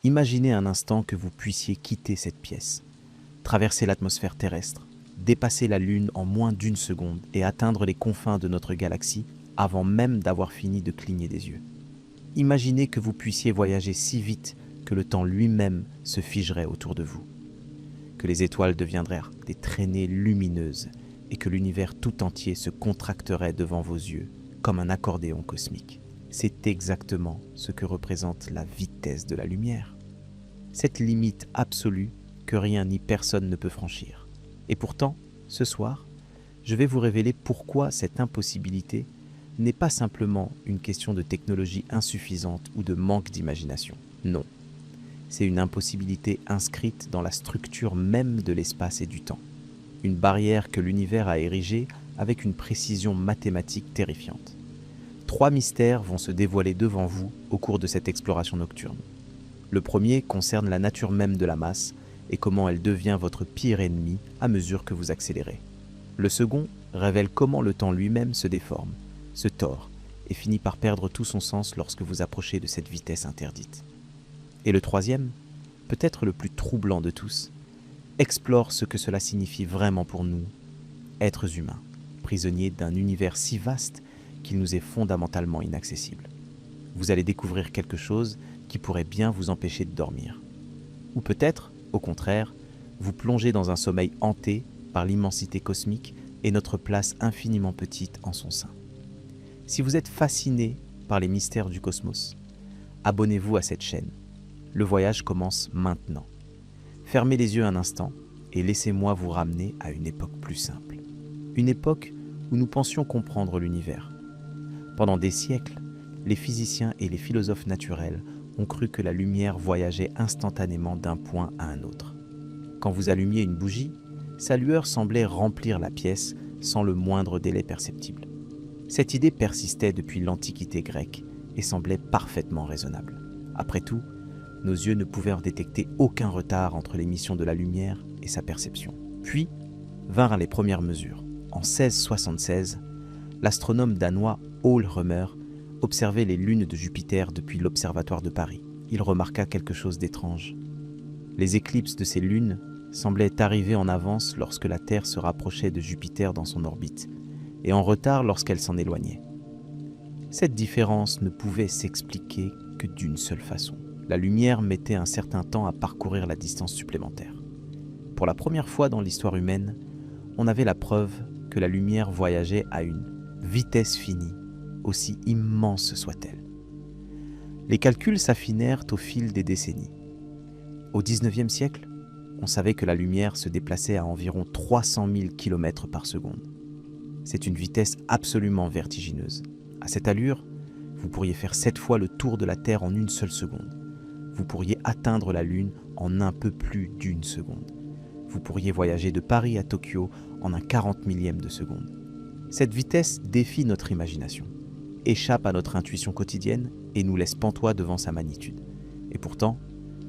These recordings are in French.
Imaginez un instant que vous puissiez quitter cette pièce, traverser l'atmosphère terrestre, dépasser la Lune en moins d'une seconde et atteindre les confins de notre galaxie avant même d'avoir fini de cligner des yeux. Imaginez que vous puissiez voyager si vite que le temps lui-même se figerait autour de vous, que les étoiles deviendraient des traînées lumineuses et que l'univers tout entier se contracterait devant vos yeux comme un accordéon cosmique. C'est exactement ce que représente la vitesse de la lumière. Cette limite absolue que rien ni personne ne peut franchir. Et pourtant, ce soir, je vais vous révéler pourquoi cette impossibilité n'est pas simplement une question de technologie insuffisante ou de manque d'imagination. Non, c'est une impossibilité inscrite dans la structure même de l'espace et du temps. Une barrière que l'univers a érigée avec une précision mathématique terrifiante. 3 mystères vont se dévoiler devant vous au cours de cette exploration nocturne. Le premier concerne la nature même de la masse et comment elle devient votre pire ennemi à mesure que vous accélérez. Le second révèle comment le temps lui-même se déforme, se tord et finit par perdre tout son sens lorsque vous approchez de cette vitesse interdite. Et le troisième, peut-être le plus troublant de tous, explore ce que cela signifie vraiment pour nous, êtres humains, prisonniers d'un univers si vaste qu'il nous est fondamentalement inaccessible. Vous allez découvrir quelque chose qui pourrait bien vous empêcher de dormir. Ou peut-être, au contraire, vous plonger dans un sommeil hanté par l'immensité cosmique et notre place infiniment petite en son sein. Si vous êtes fasciné par les mystères du cosmos, abonnez-vous à cette chaîne. Le voyage commence maintenant. Fermez les yeux un instant et laissez-moi vous ramener à une époque plus simple. Une époque où nous pensions comprendre l'univers. Pendant des siècles, les physiciens et les philosophes naturels ont cru que la lumière voyageait instantanément d'un point à un autre. Quand vous allumiez une bougie, sa lueur semblait remplir la pièce sans le moindre délai perceptible. Cette idée persistait depuis l'Antiquité grecque et semblait parfaitement raisonnable. Après tout, nos yeux ne pouvaient détecter aucun retard entre l'émission de la lumière et sa perception. Puis vinrent les premières mesures. En 1676, l'astronome danois Ole Rømer observait les lunes de Jupiter depuis l'observatoire de Paris. Il remarqua quelque chose d'étrange. Les éclipses de ces lunes semblaient arriver en avance lorsque la Terre se rapprochait de Jupiter dans son orbite, et en retard lorsqu'elle s'en éloignait. Cette différence ne pouvait s'expliquer que d'une seule façon. La lumière mettait un certain temps à parcourir la distance supplémentaire. Pour la première fois dans l'histoire humaine, on avait la preuve que la lumière voyageait à une vitesse finie, aussi immense soit-elle. Les calculs s'affinèrent au fil des décennies. Au XIXe siècle, on savait que la lumière se déplaçait à environ 300 000 km par seconde. C'est une vitesse absolument vertigineuse. À cette allure, vous pourriez faire 7 fois le tour de la Terre en une seule seconde. Vous pourriez atteindre la Lune en un peu plus d'une seconde. Vous pourriez voyager de Paris à Tokyo en un 40 millième de seconde. Cette vitesse défie notre imagination, échappe à notre intuition quotidienne et nous laisse pantois devant sa magnitude. Et pourtant,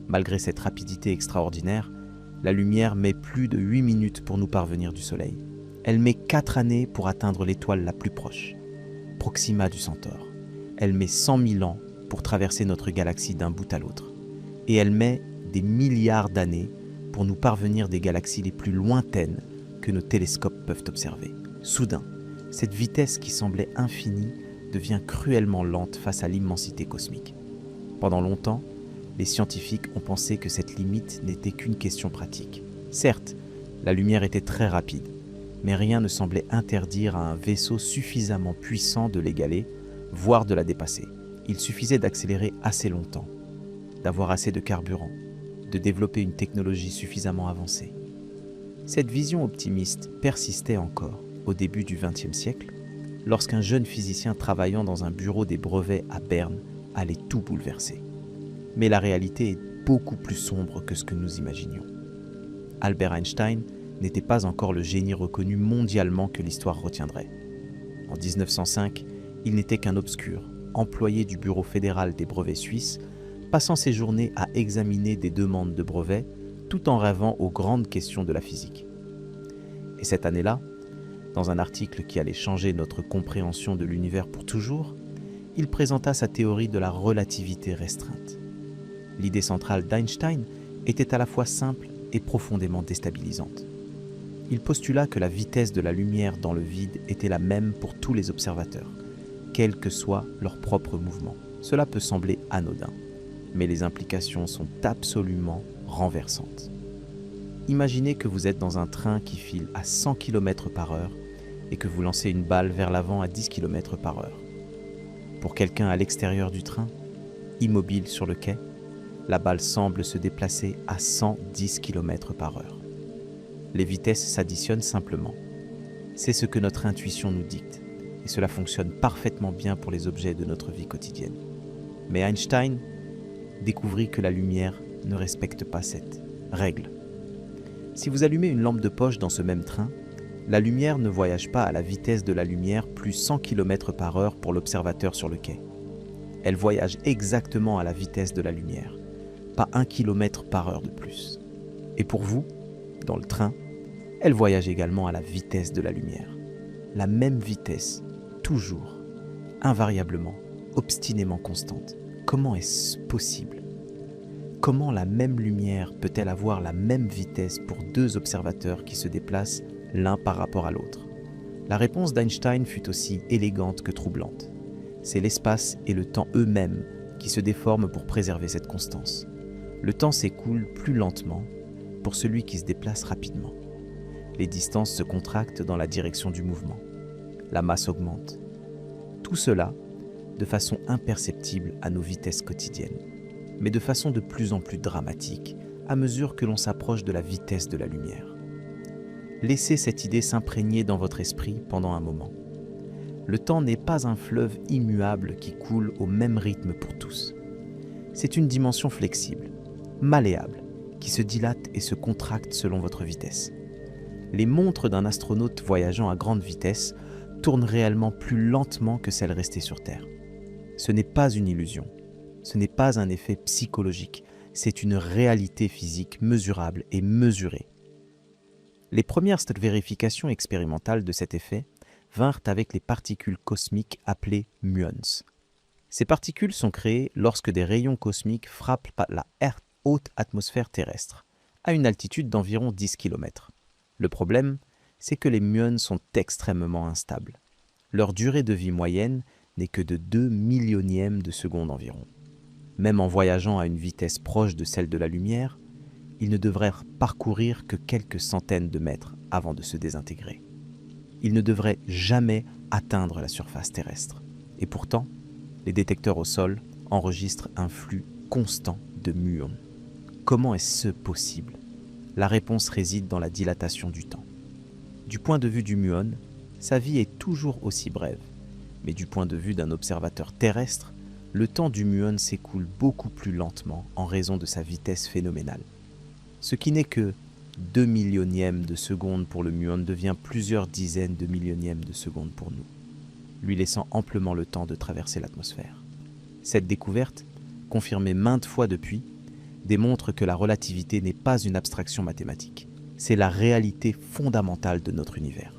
malgré cette rapidité extraordinaire, la lumière met plus de 8 minutes pour nous parvenir du Soleil. Elle met 4 années pour atteindre l'étoile la plus proche, Proxima du Centaure. Elle met 100 000 ans pour traverser notre galaxie d'un bout à l'autre. Et elle met des milliards d'années pour nous parvenir des galaxies les plus lointaines que nos télescopes peuvent observer. Soudain, cette vitesse qui semblait infinie devient cruellement lente face à l'immensité cosmique. Pendant longtemps, les scientifiques ont pensé que cette limite n'était qu'une question pratique. Certes, la lumière était très rapide, mais rien ne semblait interdire à un vaisseau suffisamment puissant de l'égaler, voire de la dépasser. Il suffisait d'accélérer assez longtemps, d'avoir assez de carburant, de développer une technologie suffisamment avancée. Cette vision optimiste persistait encore au début du XXe siècle, lorsqu'un jeune physicien travaillant dans un bureau des brevets à Berne allait tout bouleverser. Mais la réalité est beaucoup plus sombre que ce que nous imaginions. Albert Einstein n'était pas encore le génie reconnu mondialement que l'histoire retiendrait. En 1905, il n'était qu'un obscur, employé du bureau fédéral des brevets suisses, passant ses journées à examiner des demandes de brevets tout en rêvant aux grandes questions de la physique. Et cette année-là, dans un article qui allait changer notre compréhension de l'univers pour toujours, il présenta sa théorie de la relativité restreinte. L'idée centrale d'Einstein était à la fois simple et profondément déstabilisante. Il postula que la vitesse de la lumière dans le vide était la même pour tous les observateurs, quel que soit leur propre mouvement. Cela peut sembler anodin, mais les implications sont absolument renversantes. Imaginez que vous êtes dans un train qui file à 100 km/h et que vous lancez une balle vers l'avant à 10 km/h. Pour quelqu'un à l'extérieur du train, immobile sur le quai, la balle semble se déplacer à 110 km/h. Les vitesses s'additionnent simplement. C'est ce que notre intuition nous dicte, et cela fonctionne parfaitement bien pour les objets de notre vie quotidienne. Mais Einstein découvrit que la lumière ne respecte pas cette règle. Si vous allumez une lampe de poche dans ce même train, la lumière ne voyage pas à la vitesse de la lumière plus 100 km/h pour l'observateur sur le quai. Elle voyage exactement à la vitesse de la lumière, pas 1 km/h de plus. Et pour vous, dans le train, elle voyage également à la vitesse de la lumière. La même vitesse, toujours, invariablement, obstinément constante. Comment est-ce possible ? Comment la même lumière peut-elle avoir la même vitesse pour deux observateurs qui se déplacent l'un par rapport à l'autre ? La réponse d'Einstein fut aussi élégante que troublante. C'est l'espace et le temps eux-mêmes qui se déforment pour préserver cette constance. Le temps s'écoule plus lentement pour celui qui se déplace rapidement. Les distances se contractent dans la direction du mouvement. La masse augmente. Tout cela de façon imperceptible à nos vitesses quotidiennes, mais de façon de plus en plus dramatique à mesure que l'on s'approche de la vitesse de la lumière. Laissez cette idée s'imprégner dans votre esprit pendant un moment. Le temps n'est pas un fleuve immuable qui coule au même rythme pour tous. C'est une dimension flexible, malléable, qui se dilate et se contracte selon votre vitesse. Les montres d'un astronaute voyageant à grande vitesse tournent réellement plus lentement que celles restées sur Terre. Ce n'est pas une illusion, ce n'est pas un effet psychologique, c'est une réalité physique mesurable et mesurée. Les premières vérifications expérimentales de cet effet vinrent avec les particules cosmiques appelées muons. Ces particules sont créées lorsque des rayons cosmiques frappent la haute atmosphère terrestre, à une altitude d'environ 10 km. Le problème, c'est que les muons sont extrêmement instables. Leur durée de vie moyenne n'est que de 2 millionièmes de seconde environ. Même en voyageant à une vitesse proche de celle de la lumière, ils ne devraient parcourir que quelques centaines de mètres avant de se désintégrer. Ils ne devraient jamais atteindre la surface terrestre. Et pourtant, les détecteurs au sol enregistrent un flux constant de muons. Comment est-ce possible ? La réponse réside dans la dilatation du temps. Du point de vue du muon, sa vie est toujours aussi brève. Mais du point de vue d'un observateur terrestre, le temps du muon s'écoule beaucoup plus lentement en raison de sa vitesse phénoménale. Ce qui n'est que 2 millionièmes de seconde pour le muon devient plusieurs dizaines de millionièmes de seconde pour nous, lui laissant amplement le temps de traverser l'atmosphère. Cette découverte, confirmée maintes fois depuis, démontre que la relativité n'est pas une abstraction mathématique. C'est la réalité fondamentale de notre univers.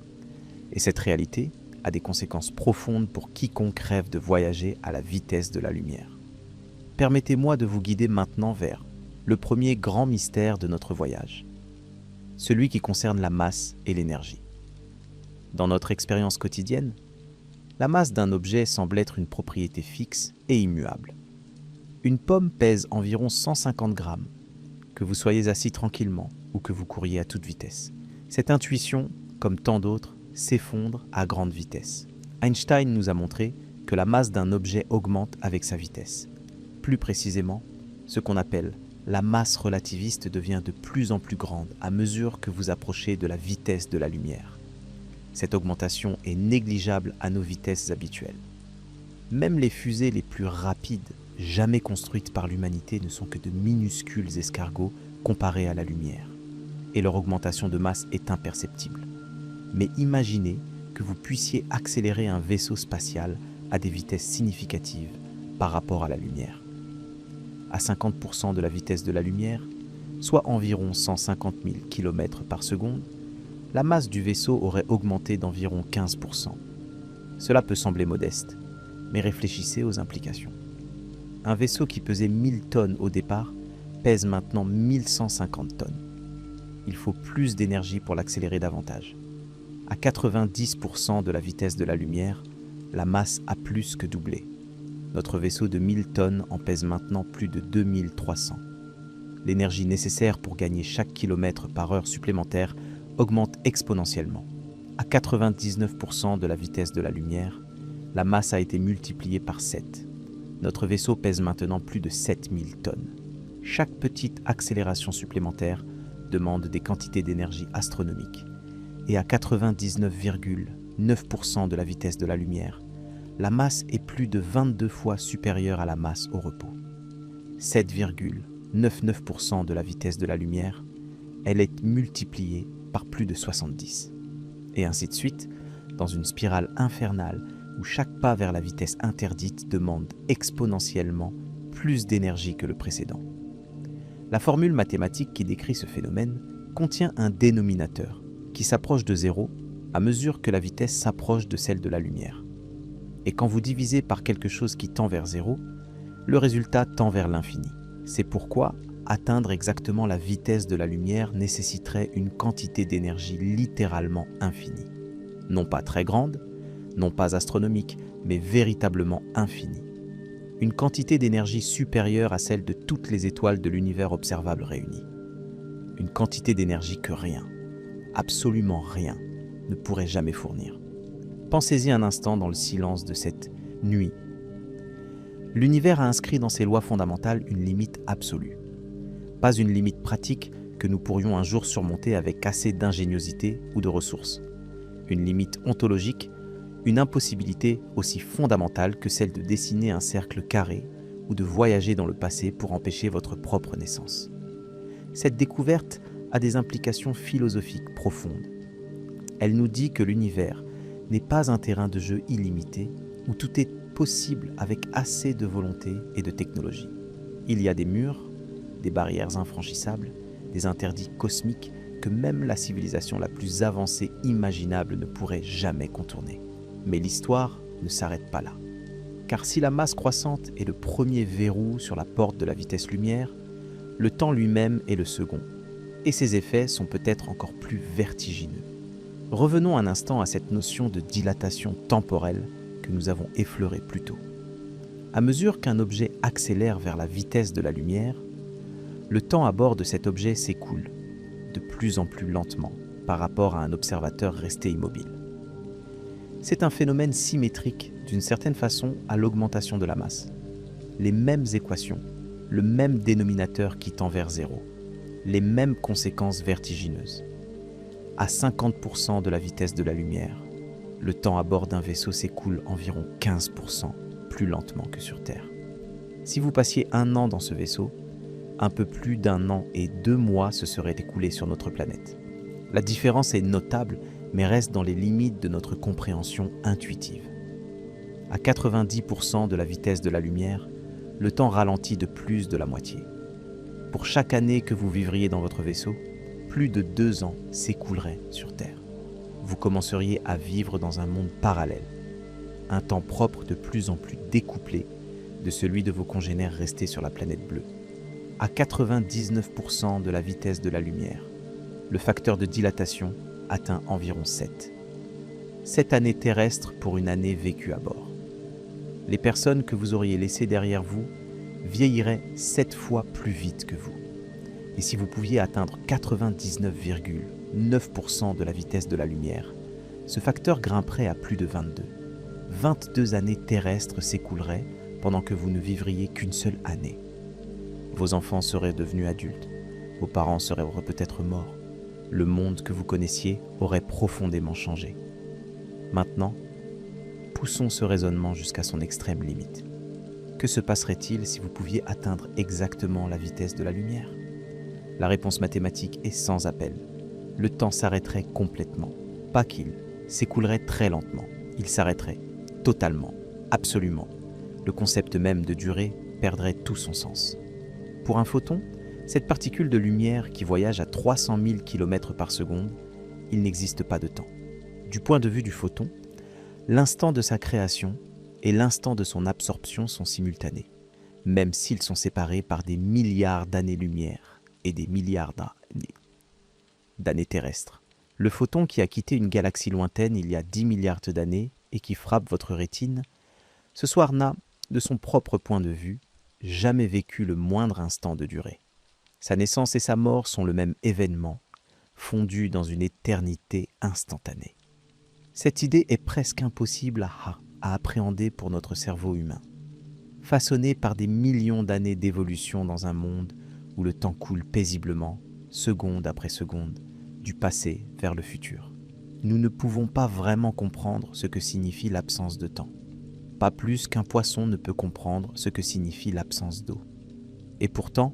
Et cette réalité a des conséquences profondes pour quiconque rêve de voyager à la vitesse de la lumière. Permettez-moi de vous guider maintenant vers le premier grand mystère de notre voyage, celui qui concerne la masse et l'énergie. Dans notre expérience quotidienne, la masse d'un objet semble être une propriété fixe et immuable. Une pomme pèse environ 150 grammes, que vous soyez assis tranquillement ou que vous couriez à toute vitesse. Cette intuition, comme tant d'autres, s'effondre à grande vitesse. Einstein nous a montré que la masse d'un objet augmente avec sa vitesse. Plus précisément, ce qu'on appelle la masse relativiste devient de plus en plus grande à mesure que vous approchez de la vitesse de la lumière. Cette augmentation est négligeable à nos vitesses habituelles. Même les fusées les plus rapides jamais construites par l'humanité ne sont que de minuscules escargots comparés à la lumière, et leur augmentation de masse est imperceptible. Mais imaginez que vous puissiez accélérer un vaisseau spatial à des vitesses significatives par rapport à la lumière. À 50% de la vitesse de la lumière, soit environ 150 000 km par seconde, la masse du vaisseau aurait augmenté d'environ 15%. Cela peut sembler modeste, mais réfléchissez aux implications. Un vaisseau qui pesait 1000 tonnes au départ pèse maintenant 1150 tonnes. Il faut plus d'énergie pour l'accélérer davantage. À 90% de la vitesse de la lumière, la masse a plus que doublé. Notre vaisseau de 1000 tonnes en pèse maintenant plus de 2300. L'énergie nécessaire pour gagner chaque kilomètre par heure supplémentaire augmente exponentiellement. À 99% de la vitesse de la lumière, la masse a été multipliée par 7. Notre vaisseau pèse maintenant plus de 7000 tonnes. Chaque petite accélération supplémentaire demande des quantités d'énergie astronomiques. Et à 99,9% de la vitesse de la lumière, la masse est plus de 22 fois supérieure à la masse au repos. 7,99% de la vitesse de la lumière, elle est multipliée par plus de 70. Et ainsi de suite, dans une spirale infernale où chaque pas vers la vitesse interdite demande exponentiellement plus d'énergie que le précédent. La formule mathématique qui décrit ce phénomène contient un dénominateur qui s'approche de zéro à mesure que la vitesse s'approche de celle de la lumière. Et quand vous divisez par quelque chose qui tend vers zéro, le résultat tend vers l'infini. C'est pourquoi atteindre exactement la vitesse de la lumière nécessiterait une quantité d'énergie littéralement infinie. Non pas très grande, non pas astronomique, mais véritablement infinie. Une quantité d'énergie supérieure à celle de toutes les étoiles de l'univers observable réunies. Une quantité d'énergie que rien, absolument rien, ne pourrait jamais fournir. Pensez-y un instant dans le silence de cette nuit. L'univers a inscrit dans ses lois fondamentales une limite absolue. Pas une limite pratique que nous pourrions un jour surmonter avec assez d'ingéniosité ou de ressources. Une limite ontologique, une impossibilité aussi fondamentale que celle de dessiner un cercle carré ou de voyager dans le passé pour empêcher votre propre naissance. Cette découverte a des implications philosophiques profondes. Elle nous dit que l'univers n'est pas un terrain de jeu illimité où tout est possible avec assez de volonté et de technologie. Il y a des murs, des barrières infranchissables, des interdits cosmiques que même la civilisation la plus avancée imaginable ne pourrait jamais contourner. Mais l'histoire ne s'arrête pas là. Car si la masse croissante est le premier verrou sur la porte de la vitesse lumière, le temps lui-même est le second, et ses effets sont peut-être encore plus vertigineux. Revenons un instant à cette notion de dilatation temporelle que nous avons effleurée plus tôt. À mesure qu'un objet accélère vers la vitesse de la lumière, le temps à bord de cet objet s'écoule, de plus en plus lentement, par rapport à un observateur resté immobile. C'est un phénomène symétrique, d'une certaine façon, à l'augmentation de la masse. Les mêmes équations, le même dénominateur qui tend vers zéro, les mêmes conséquences vertigineuses. À 50% de la vitesse de la lumière, le temps à bord d'un vaisseau s'écoule environ 15% plus lentement que sur Terre. Si vous passiez 1 an dans ce vaisseau, un peu plus d'1 an et 2 mois se seraient écoulés sur notre planète. La différence est notable, mais reste dans les limites de notre compréhension intuitive. À 90% de la vitesse de la lumière, le temps ralentit de plus de la moitié. Pour chaque année que vous vivriez dans votre vaisseau, plus de 2 ans s'écouleraient sur Terre. Vous commenceriez à vivre dans un monde parallèle, un temps propre de plus en plus découplé de celui de vos congénères restés sur la planète bleue. À 99% de la vitesse de la lumière, le facteur de dilatation atteint environ 7. 7 années terrestres pour une année vécue à bord. Les personnes que vous auriez laissées derrière vous vieilliraient 7 fois plus vite que vous. Et si vous pouviez atteindre 99,9% de la vitesse de la lumière, ce facteur grimperait à plus de 22. 22 années terrestres s'écouleraient pendant que vous ne vivriez qu'une seule année. Vos enfants seraient devenus adultes, vos parents seraient peut-être morts. Le monde que vous connaissiez aurait profondément changé. Maintenant, poussons ce raisonnement jusqu'à son extrême limite. Que se passerait-il si vous pouviez atteindre exactement la vitesse de la lumière ? La réponse mathématique est sans appel. Le temps s'arrêterait complètement. Pas qu'il s'écoulerait très lentement. Il s'arrêterait totalement, absolument. Le concept même de durée perdrait tout son sens. Pour un photon, cette particule de lumière qui voyage à 300 000 km par seconde, il n'existe pas de temps. Du point de vue du photon, l'instant de sa création et l'instant de son absorption sont simultanés. même s'ils sont séparés par des milliards d'années-lumière et des milliards d'années terrestres. Le photon qui a quitté une galaxie lointaine il y a 10 milliards d'années et qui frappe votre rétine, ce soir n'a, de son propre point de vue, jamais vécu le moindre instant de durée. Sa naissance et sa mort sont le même événement, fondus dans une éternité instantanée. Cette idée est presque impossible à appréhender pour notre cerveau humain. Façonné par des millions d'années d'évolution dans un monde où le temps coule paisiblement, seconde après seconde, du passé vers le futur. Nous ne pouvons pas vraiment comprendre ce que signifie l'absence de temps. Pas plus qu'un poisson ne peut comprendre ce que signifie l'absence d'eau. Et pourtant,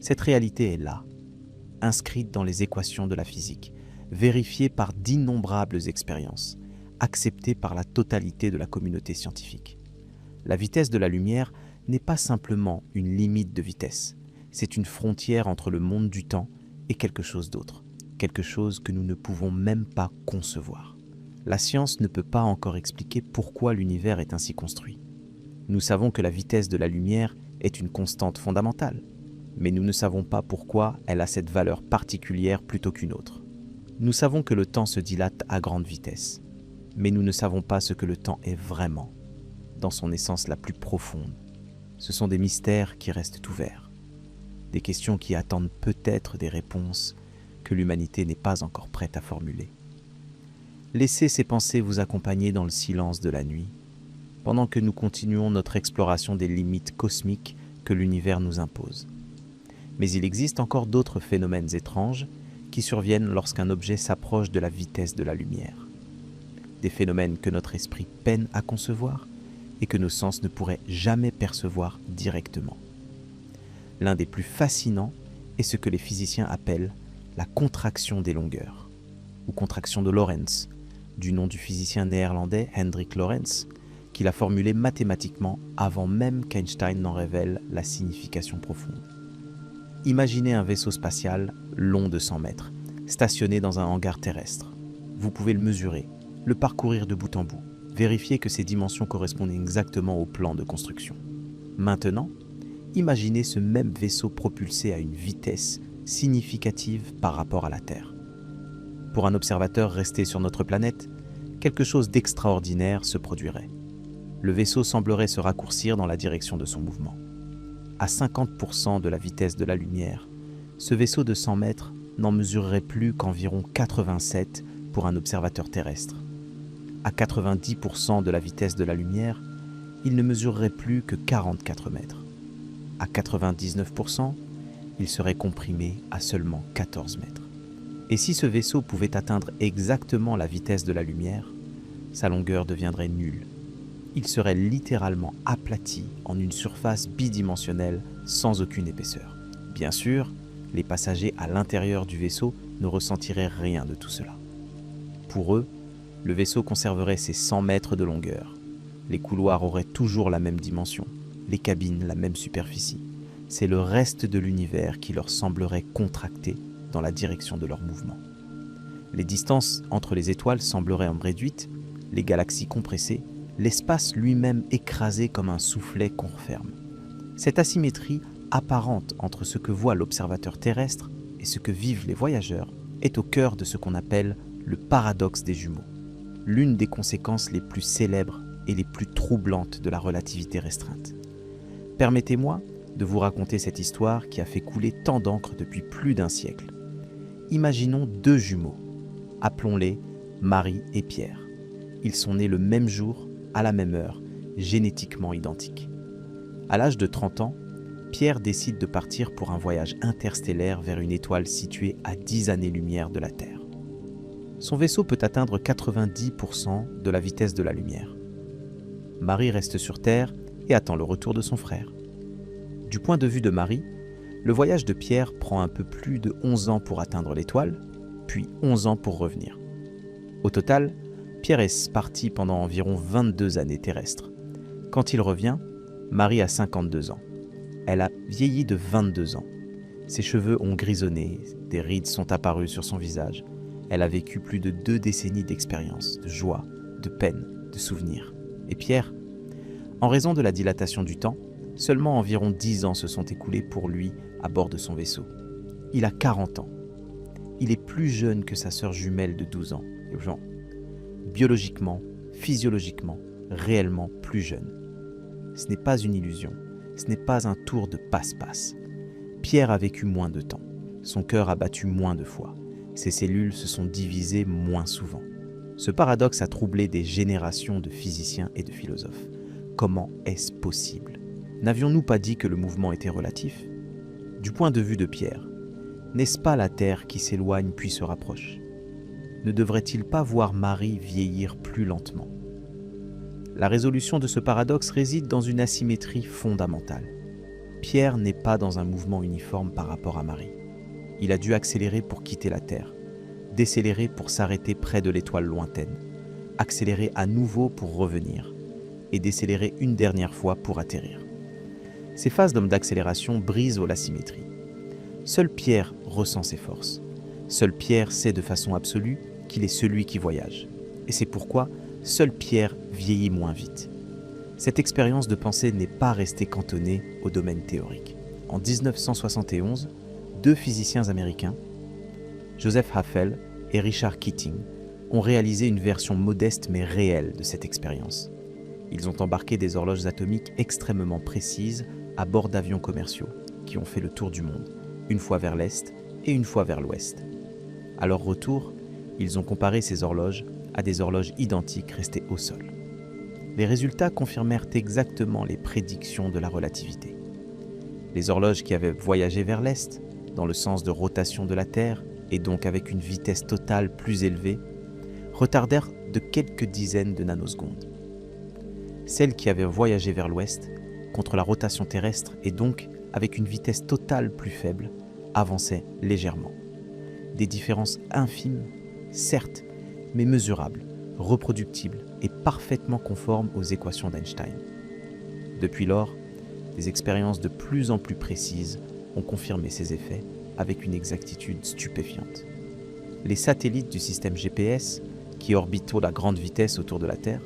cette réalité est là, inscrite dans les équations de la physique, vérifiée par d'innombrables expériences, acceptée par la totalité de la communauté scientifique. La vitesse de la lumière n'est pas simplement une limite de vitesse, c'est une frontière entre le monde du temps et quelque chose d'autre, quelque chose que nous ne pouvons même pas concevoir. La science ne peut pas encore expliquer pourquoi l'univers est ainsi construit. Nous savons que la vitesse de la lumière est une constante fondamentale, mais nous ne savons pas pourquoi elle a cette valeur particulière plutôt qu'une autre. Nous savons que le temps se dilate à grande vitesse, mais nous ne savons pas ce que le temps est vraiment, dans son essence la plus profonde. Ce sont des mystères qui restent ouverts, des questions qui attendent peut-être des réponses que l'humanité n'est pas encore prête à formuler. Laissez ces pensées vous accompagner dans le silence de la nuit, pendant que nous continuons notre exploration des limites cosmiques que l'univers nous impose. Mais il existe encore d'autres phénomènes étranges qui surviennent lorsqu'un objet s'approche de la vitesse de la lumière. Des phénomènes que notre esprit peine à concevoir et que nos sens ne pourraient jamais percevoir directement. L'un des plus fascinants est ce que les physiciens appellent la contraction des longueurs, ou contraction de Lorentz, du nom du physicien néerlandais Hendrik Lorentz, qui l'a formulé mathématiquement avant même qu'Einstein n'en révèle la signification profonde. Imaginez un vaisseau spatial long de 100 mètres, stationné dans un hangar terrestre. Vous pouvez le mesurer, le parcourir de bout en bout, vérifier que ses dimensions correspondent exactement au plan de construction. Maintenant, imaginez ce même vaisseau propulsé à une vitesse significative par rapport à la Terre. Pour un observateur resté sur notre planète, quelque chose d'extraordinaire se produirait. Le vaisseau semblerait se raccourcir dans la direction de son mouvement. À 50% de la vitesse de la lumière, ce vaisseau de 100 mètres n'en mesurerait plus qu'environ 87 pour un observateur terrestre. À 90% de la vitesse de la lumière, il ne mesurerait plus que 44 mètres. À 99%, il serait comprimé à seulement 14 mètres. Et si ce vaisseau pouvait atteindre exactement la vitesse de la lumière, sa longueur deviendrait nulle. Il serait littéralement aplati en une surface bidimensionnelle sans aucune épaisseur. Bien sûr, les passagers à l'intérieur du vaisseau ne ressentiraient rien de tout cela. Pour eux, le vaisseau conserverait ses 100 mètres de longueur. Les couloirs auraient toujours la même dimension, les cabines la même superficie. C'est le reste de l'univers qui leur semblerait contracté dans la direction de leur mouvement. Les distances entre les étoiles sembleraient réduites, les galaxies compressées, l'espace lui-même écrasé comme un soufflet qu'on referme. Cette asymétrie apparente entre ce que voit l'observateur terrestre et ce que vivent les voyageurs est au cœur de ce qu'on appelle le paradoxe des jumeaux, l'une des conséquences les plus célèbres et les plus troublantes de la relativité restreinte. Permettez-moi de vous raconter cette histoire qui a fait couler tant d'encre depuis plus d'un siècle. Imaginons deux jumeaux, appelons-les Marie et Pierre. Ils sont nés le même jour, à la même heure, génétiquement identiques. À l'âge de 30 ans, Pierre décide de partir pour un voyage interstellaire vers une étoile située à 10 années-lumière de la Terre. Son vaisseau peut atteindre 90% de la vitesse de la lumière. Marie reste sur Terre et attend le retour de son frère. Du point de vue de Marie, le voyage de Pierre prend un peu plus de 11 ans pour atteindre l'étoile, puis 11 ans pour revenir. Au total, Pierre est parti pendant environ 22 années terrestres. Quand il revient, Marie a 52 ans. Elle a vieilli de 22 ans. Ses cheveux ont grisonné, des rides sont apparues sur son visage. Elle a vécu plus de 2 décennies d'expérience, de joie, de peine, de souvenirs. Et Pierre, en raison de la dilatation du temps, Seulement environ 10 ans se sont écoulés pour lui à bord de son vaisseau. Il a 40 ans. Il est plus jeune que sa sœur jumelle de 12 ans. Genre, biologiquement, physiologiquement, réellement plus jeune. Ce n'est pas une illusion, ce n'est pas un tour de passe-passe. Pierre a vécu moins de temps, son cœur a battu moins de fois, ses cellules se sont divisées moins souvent. Ce paradoxe a troublé des générations de physiciens et de philosophes. Comment est-ce possible ? N'avions-nous pas dit que le mouvement était relatif ? Du point de vue de Pierre, n'est-ce pas la Terre qui s'éloigne puis se rapproche ? Ne devrait-il pas voir Marie vieillir plus lentement ? La résolution de ce paradoxe réside dans une asymétrie fondamentale. Pierre n'est pas dans un mouvement uniforme par rapport à Marie. Il a dû accélérer pour quitter la Terre, décélérer pour s'arrêter près de l'étoile lointaine, accélérer à nouveau pour revenir, et décélérer une dernière fois pour atterrir. Ces phases d'homme d'accélération brisent la symétrie. Seul Pierre ressent ses forces. Seul Pierre sait de façon absolue qu'il est celui qui voyage. Et c'est pourquoi seul Pierre vieillit moins vite. Cette expérience de pensée n'est pas restée cantonnée au domaine théorique. En 1971, deux physiciens américains, Joseph Haffel et Richard Keating, ont réalisé une version modeste mais réelle de cette expérience. Ils ont embarqué des horloges atomiques extrêmement précises à bord d'avions commerciaux qui ont fait le tour du monde, une fois vers l'Est et une fois vers l'Ouest. À leur retour, ils ont comparé ces horloges à des horloges identiques restées au sol. Les résultats confirmèrent exactement les prédictions de la relativité. Les horloges qui avaient voyagé vers l'Est, dans le sens de rotation de la Terre, et donc avec une vitesse totale plus élevée, retardèrent de quelques dizaines de nanosecondes. Celles qui avaient voyagé vers l'Ouest, contre la rotation terrestre et donc avec une vitesse totale plus faible, avançaient légèrement. Des différences infimes, certes, mais mesurables, reproductibles et parfaitement conformes aux équations d'Einstein. Depuis lors, des expériences de plus en plus précises ont confirmé ces effets avec une exactitude stupéfiante. Les satellites du système GPS, qui orbitent à grande vitesse autour de la Terre,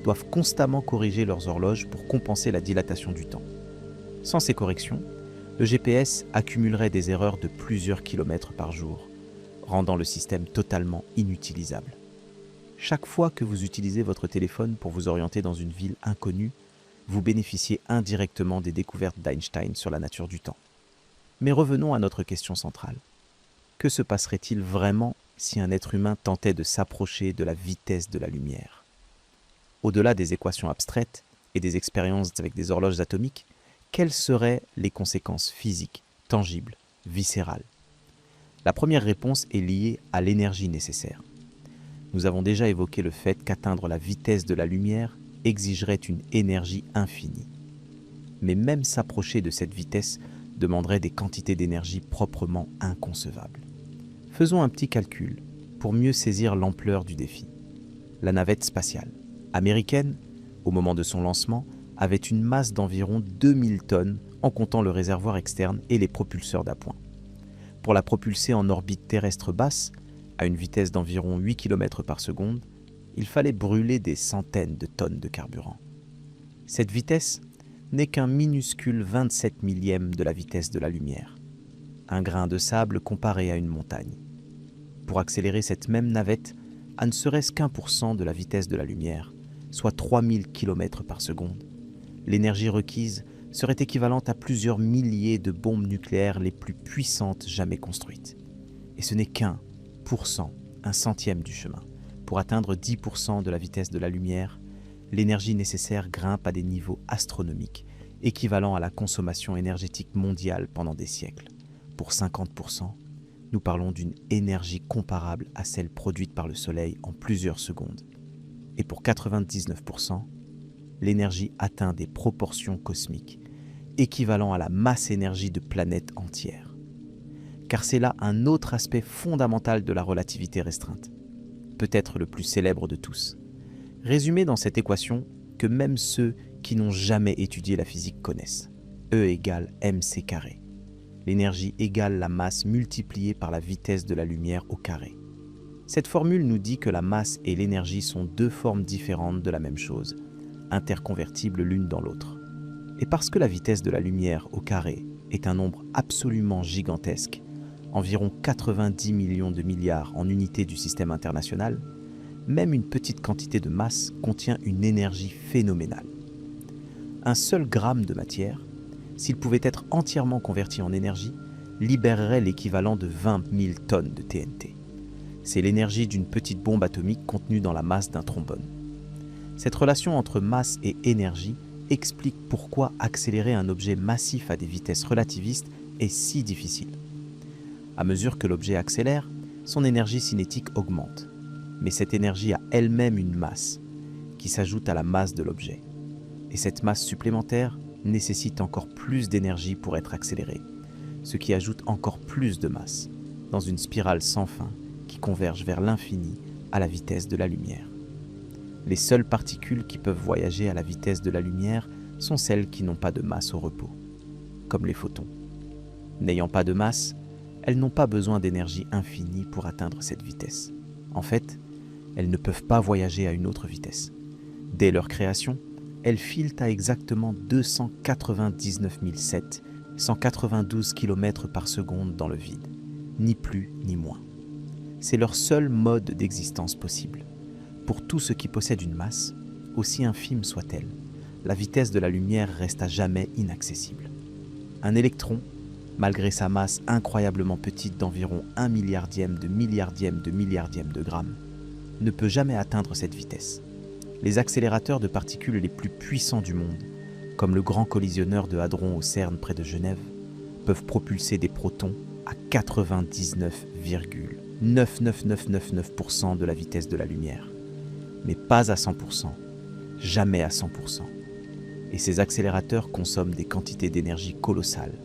doivent constamment corriger leurs horloges pour compenser la dilatation du temps. Sans ces corrections, le GPS accumulerait des erreurs de plusieurs kilomètres par jour, rendant le système totalement inutilisable. Chaque fois que vous utilisez votre téléphone pour vous orienter dans une ville inconnue, vous bénéficiez indirectement des découvertes d'Einstein sur la nature du temps. Mais revenons à notre question centrale. Que se passerait-il vraiment si un être humain tentait de s'approcher de la vitesse de la lumière ? Au-delà des équations abstraites et des expériences avec des horloges atomiques, quelles seraient les conséquences physiques, tangibles, viscérales ? La première réponse est liée à l'énergie nécessaire. Nous avons déjà évoqué le fait qu'atteindre la vitesse de la lumière exigerait une énergie infinie. Mais même s'approcher de cette vitesse demanderait des quantités d'énergie proprement inconcevables. Faisons un petit calcul pour mieux saisir l'ampleur du défi. La navette spatiale américaine, au moment de son lancement, avait une masse d'environ 2000 tonnes en comptant le réservoir externe et les propulseurs d'appoint. Pour la propulser en orbite terrestre basse, à une vitesse d'environ 8 km par seconde, il fallait brûler des centaines de tonnes de carburant. Cette vitesse n'est qu'un minuscule 27 millième de la vitesse de la lumière, un grain de sable comparé à une montagne. Pour accélérer cette même navette à ne serait-ce qu'1% de la vitesse de la lumière, soit 3000 km par seconde, l'énergie requise serait équivalente à plusieurs milliers de bombes nucléaires les plus puissantes jamais construites. Et ce n'est qu'1%, un centième du chemin. Pour atteindre 10% de la vitesse de la lumière, l'énergie nécessaire grimpe à des niveaux astronomiques, équivalents à la consommation énergétique mondiale pendant des siècles. Pour 50%, nous parlons d'une énergie comparable à celle produite par le Soleil en plusieurs secondes. Et pour 99%, l'énergie atteint des proportions cosmiques, équivalent à la masse énergie de planètes entières. Car c'est là un autre aspect fondamental de la relativité restreinte, peut-être le plus célèbre de tous, résumé dans cette équation que même ceux qui n'ont jamais étudié la physique connaissent. E égale mc carré. L'énergie égale la masse multipliée par la vitesse de la lumière au carré. Cette formule nous dit que la masse et l'énergie sont deux formes différentes de la même chose, interconvertibles l'une dans l'autre. Et parce que la vitesse de la lumière au carré est un nombre absolument gigantesque, environ 90 millions de milliards en unités du système international, même une petite quantité de masse contient une énergie phénoménale. Un seul gramme de matière, s'il pouvait être entièrement converti en énergie, libérerait l'équivalent de 20 000 tonnes de TNT. C'est l'énergie d'une petite bombe atomique contenue dans la masse d'un trombone. Cette relation entre masse et énergie explique pourquoi accélérer un objet massif à des vitesses relativistes est si difficile. À mesure que l'objet accélère, son énergie cinétique augmente. Mais cette énergie a elle-même une masse, qui s'ajoute à la masse de l'objet. Et cette masse supplémentaire nécessite encore plus d'énergie pour être accélérée, ce qui ajoute encore plus de masse, dans une spirale sans fin qui converge vers l'infini à la vitesse de la lumière. Les seules particules qui peuvent voyager à la vitesse de la lumière sont celles qui n'ont pas de masse au repos, comme les photons. N'ayant pas de masse, elles n'ont pas besoin d'énergie infinie pour atteindre cette vitesse. En fait, elles ne peuvent pas voyager à une autre vitesse. Dès leur création, elles filent à exactement 299 792 km par seconde dans le vide, ni plus ni moins. C'est leur seul mode d'existence possible. Pour tout ce qui possède une masse, aussi infime soit-elle, la vitesse de la lumière reste à jamais inaccessible. Un électron, malgré sa masse incroyablement petite d'environ 1 milliardième de milliardième de milliardième de gramme, ne peut jamais atteindre cette vitesse. Les accélérateurs de particules les plus puissants du monde, comme le grand collisionneur de Hadron au CERN près de Genève, peuvent propulser des protons à 99,99999% de la vitesse de la lumière. Mais pas à 100%, jamais à 100%. Et ces accélérateurs consomment des quantités d'énergie colossales,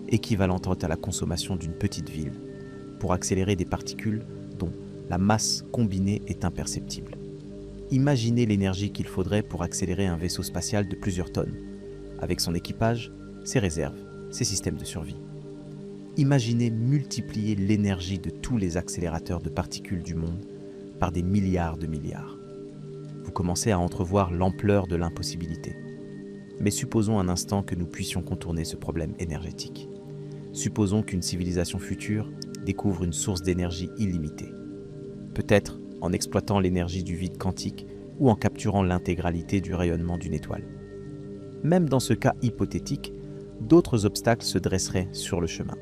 équivalentes à la consommation d'une petite ville, pour accélérer des particules dont la masse combinée est imperceptible. Imaginez l'énergie qu'il faudrait pour accélérer un vaisseau spatial de plusieurs tonnes, avec son équipage, ses réserves, ses systèmes de survie. Imaginez multiplier l'énergie de tous les accélérateurs de particules du monde par des milliards de milliards. Vous commencez à entrevoir l'ampleur de l'impossibilité. Mais supposons un instant que nous puissions contourner ce problème énergétique. Supposons qu'une civilisation future découvre une source d'énergie illimitée. Peut-être en exploitant l'énergie du vide quantique ou en capturant l'intégralité du rayonnement d'une étoile. Même dans ce cas hypothétique, d'autres obstacles se dresseraient sur le chemin.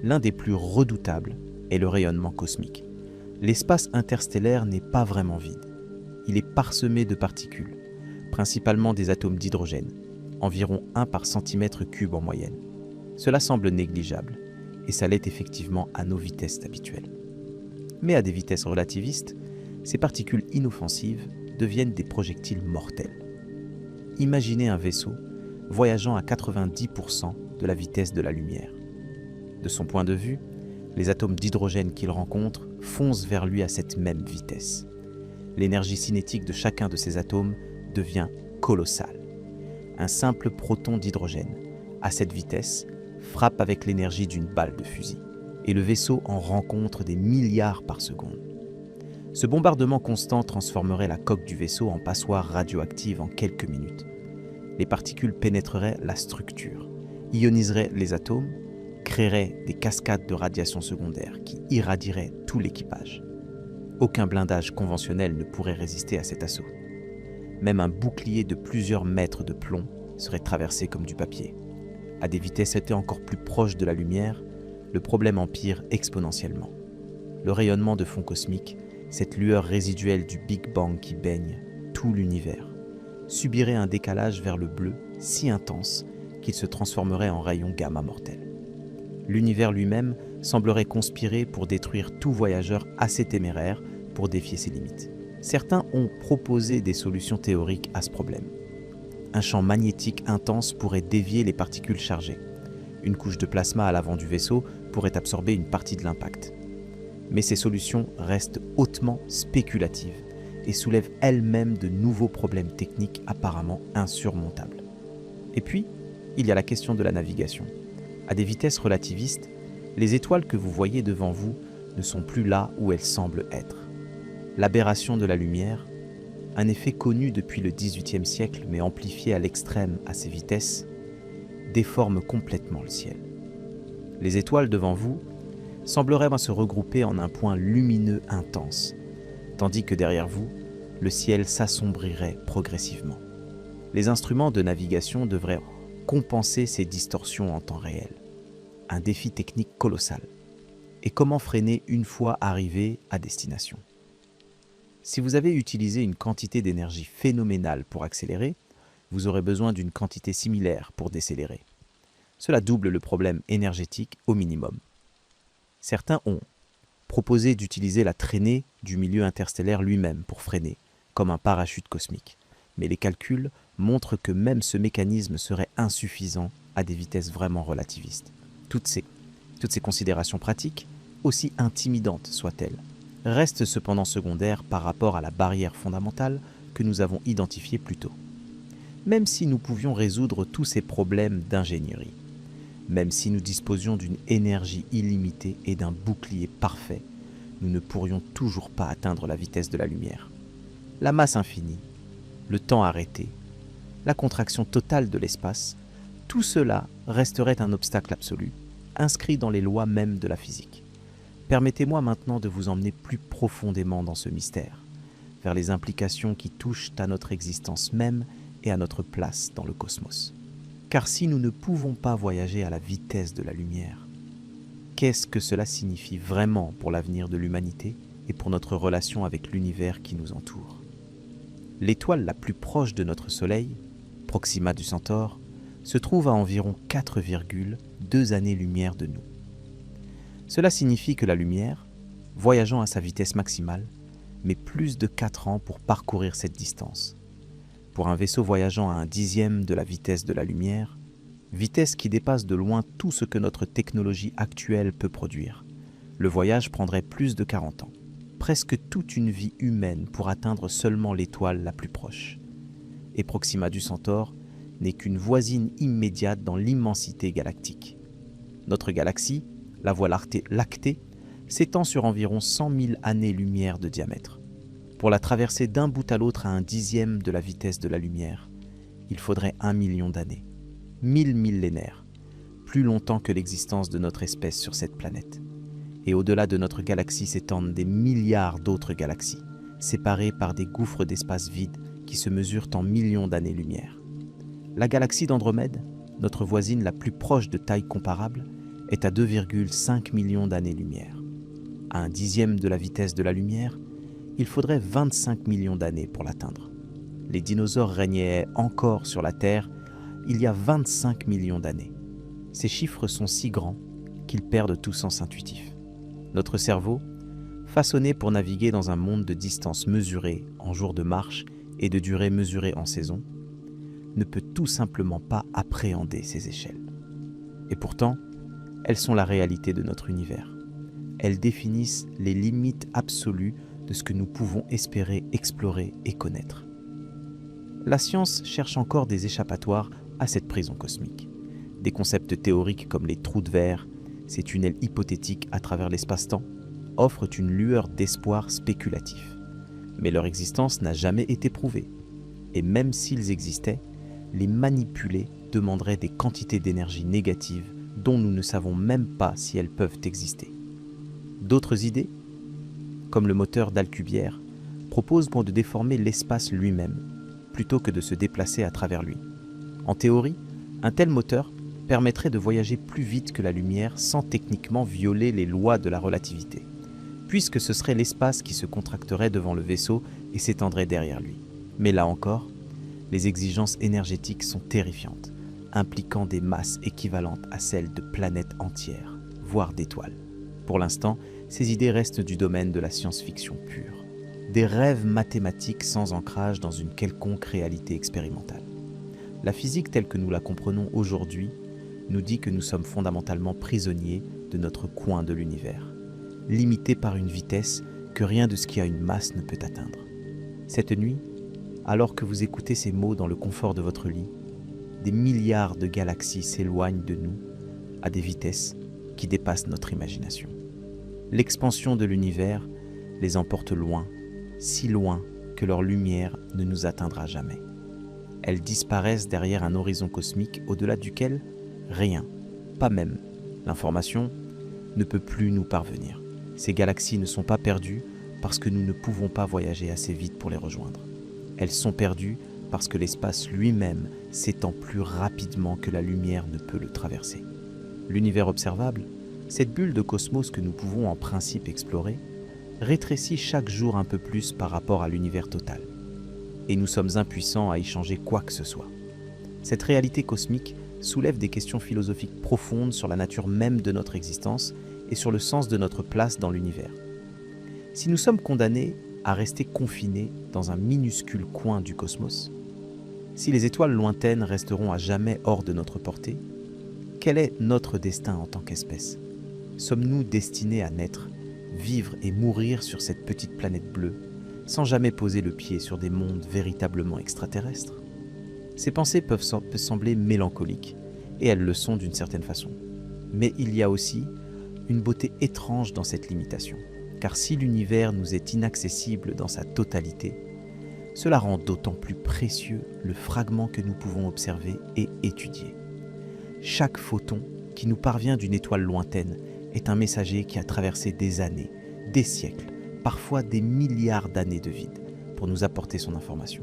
L'un des plus redoutables est le rayonnement cosmique. L'espace interstellaire n'est pas vraiment vide. Il est parsemé de particules, principalement des atomes d'hydrogène, environ 1 par centimètre cube en moyenne. Cela semble négligeable, et ça l'est effectivement à nos vitesses habituelles. Mais à des vitesses relativistes, ces particules inoffensives deviennent des projectiles mortels. Imaginez un vaisseau voyageant à 90% de la vitesse de la lumière. De son point de vue, les atomes d'hydrogène qu'il rencontre foncent vers lui à cette même vitesse. L'énergie cinétique de chacun de ces atomes devient colossale. Un simple proton d'hydrogène, à cette vitesse, frappe avec l'énergie d'une balle de fusil, et le vaisseau en rencontre des milliards par seconde. Ce bombardement constant transformerait la coque du vaisseau en passoire radioactive en quelques minutes. Les particules pénétreraient la structure, ioniseraient les atomes, créeraient des cascades de radiation secondaire qui irradieraient tout l'équipage. Aucun blindage conventionnel ne pourrait résister à cet assaut. Même un bouclier de plusieurs mètres de plomb serait traversé comme du papier. À des vitesses encore plus proches de la lumière, le problème empire exponentiellement. Le rayonnement de fond cosmique, cette lueur résiduelle du Big Bang qui baigne tout l'univers, subirait un décalage vers le bleu si intense qu'il se transformerait en rayon gamma mortel. L'univers lui-même semblerait conspirer pour détruire tout voyageur assez téméraire pour défier ses limites. Certains ont proposé des solutions théoriques à ce problème. Un champ magnétique intense pourrait dévier les particules chargées. Une couche de plasma à l'avant du vaisseau pourrait absorber une partie de l'impact. Mais ces solutions restent hautement spéculatives et soulèvent elles-mêmes de nouveaux problèmes techniques apparemment insurmontables. Et puis, il y a la question de la navigation. À des vitesses relativistes, les étoiles que vous voyez devant vous ne sont plus là où elles semblent être. L'aberration de la lumière, un effet connu depuis le XVIIIe siècle mais amplifié à l'extrême à ces vitesses, déforme complètement le ciel. Les étoiles devant vous sembleraient se regrouper en un point lumineux intense, tandis que derrière vous, le ciel s'assombrirait progressivement. Les instruments de navigation devraient compenser ces distorsions en temps réel. Un défi technique colossal. Et comment freiner une fois arrivé à destination? Si vous avez utilisé une quantité d'énergie phénoménale pour accélérer, vous aurez besoin d'une quantité similaire pour décélérer. Cela double le problème énergétique au minimum. Certains ont proposé d'utiliser la traînée du milieu interstellaire lui-même pour freiner, comme un parachute cosmique. Mais les calculs montrent que même ce mécanisme serait insuffisant à des vitesses vraiment relativistes. Toutes ces considérations pratiques, aussi intimidantes soient-elles, restent cependant secondaires par rapport à la barrière fondamentale que nous avons identifiée plus tôt. Même si nous pouvions résoudre tous ces problèmes d'ingénierie, même si nous disposions d'une énergie illimitée et d'un bouclier parfait, nous ne pourrions toujours pas atteindre la vitesse de la lumière. La masse infinie, le temps arrêté, la contraction totale de l'espace, tout cela resterait un obstacle absolu, inscrit dans les lois mêmes de la physique. Permettez-moi maintenant de vous emmener plus profondément dans ce mystère, vers les implications qui touchent à notre existence même et à notre place dans le cosmos. Car si nous ne pouvons pas voyager à la vitesse de la lumière, qu'est-ce que cela signifie vraiment pour l'avenir de l'humanité et pour notre relation avec l'univers qui nous entoure? L'étoile la plus proche de notre Soleil, Proxima du Centaure, se trouve à environ 4,2 années-lumière de nous. Cela signifie que la lumière, voyageant à sa vitesse maximale, met plus de 4 ans pour parcourir cette distance. Pour un vaisseau voyageant à un dixième de la vitesse de la lumière, vitesse qui dépasse de loin tout ce que notre technologie actuelle peut produire, le voyage prendrait plus de 40 ans. Presque toute une vie humaine pour atteindre seulement l'étoile la plus proche. Et Proxima du Centaure n'est qu'une voisine immédiate dans l'immensité galactique. Notre galaxie, la Voie lactée, s'étend sur environ 100 000 années-lumière de diamètre. Pour la traverser d'un bout à l'autre à un dixième de la vitesse de la lumière, il faudrait 1 million d'années, 1000 millénaires, plus longtemps que l'existence de notre espèce sur cette planète. Et au-delà de notre galaxie s'étendent des milliards d'autres galaxies, séparées par des gouffres d'espace vide qui se mesurent en millions d'années-lumière. La galaxie d'Andromède, notre voisine la plus proche de taille comparable, est à 2,5 millions d'années-lumière. À un dixième de la vitesse de la lumière, il faudrait 25 millions d'années pour l'atteindre. Les dinosaures régnaient encore sur la Terre il y a 25 millions d'années. Ces chiffres sont si grands qu'ils perdent tout sens intuitif. Notre cerveau, façonné pour naviguer dans un monde de distance mesurée en jours de marche et de durée mesurée en saison, ne peut tout simplement pas appréhender ces échelles. Et pourtant, elles sont la réalité de notre univers. Elles définissent les limites absolues de ce que nous pouvons espérer explorer et connaître. La science cherche encore des échappatoires à cette prison cosmique. Des concepts théoriques comme les trous de verre, ces tunnels hypothétiques à travers l'espace-temps, offrent une lueur d'espoir spéculatif. Mais leur existence n'a jamais été prouvée. Et même s'ils existaient, les manipuler demanderait des quantités d'énergie négatives dont nous ne savons même pas si elles peuvent exister. D'autres idées, comme le moteur d'Alcubierre, proposent de déformer l'espace lui-même, plutôt que de se déplacer à travers lui. En théorie, un tel moteur permettrait de voyager plus vite que la lumière sans techniquement violer les lois de la relativité, puisque ce serait l'espace qui se contracterait devant le vaisseau et s'étendrait derrière lui. Mais là encore, les exigences énergétiques sont terrifiantes, impliquant des masses équivalentes à celles de planètes entières, voire d'étoiles. Pour l'instant, ces idées restent du domaine de la science-fiction pure, des rêves mathématiques sans ancrage dans une quelconque réalité expérimentale. La physique telle que nous la comprenons aujourd'hui nous dit que nous sommes fondamentalement prisonniers de notre coin de l'univers, limités par une vitesse que rien de ce qui a une masse ne peut atteindre. Cette nuit, alors que vous écoutez ces mots dans le confort de votre lit, des milliards de galaxies s'éloignent de nous à des vitesses qui dépassent notre imagination. L'expansion de l'univers les emporte loin, si loin que leur lumière ne nous atteindra jamais. Elles disparaissent derrière un horizon cosmique au-delà duquel rien, pas même l'information, ne peut plus nous parvenir. Ces galaxies ne sont pas perdues parce que nous ne pouvons pas voyager assez vite pour les rejoindre. Elles sont perdues parce que l'espace lui-même s'étend plus rapidement que la lumière ne peut le traverser. L'univers observable, cette bulle de cosmos que nous pouvons en principe explorer, rétrécit chaque jour un peu plus par rapport à l'univers total. Et nous sommes impuissants à y changer quoi que ce soit. Cette réalité cosmique soulève des questions philosophiques profondes sur la nature même de notre existence et sur le sens de notre place dans l'univers. Si nous sommes condamnés à rester confinés dans un minuscule coin du cosmos, si les étoiles lointaines resteront à jamais hors de notre portée, quel est notre destin en tant qu'espèce ? Sommes-nous destinés à naître, vivre et mourir sur cette petite planète bleue, sans jamais poser le pied sur des mondes véritablement extraterrestres ? Ces pensées peuvent sembler mélancoliques, et elles le sont d'une certaine façon. Mais il y a aussi une beauté étrange dans cette limitation, car si l'univers nous est inaccessible dans sa totalité, cela rend d'autant plus précieux le fragment que nous pouvons observer et étudier. Chaque photon qui nous parvient d'une étoile lointaine est un messager qui a traversé des années, des siècles, parfois des milliards d'années de vide pour nous apporter son information.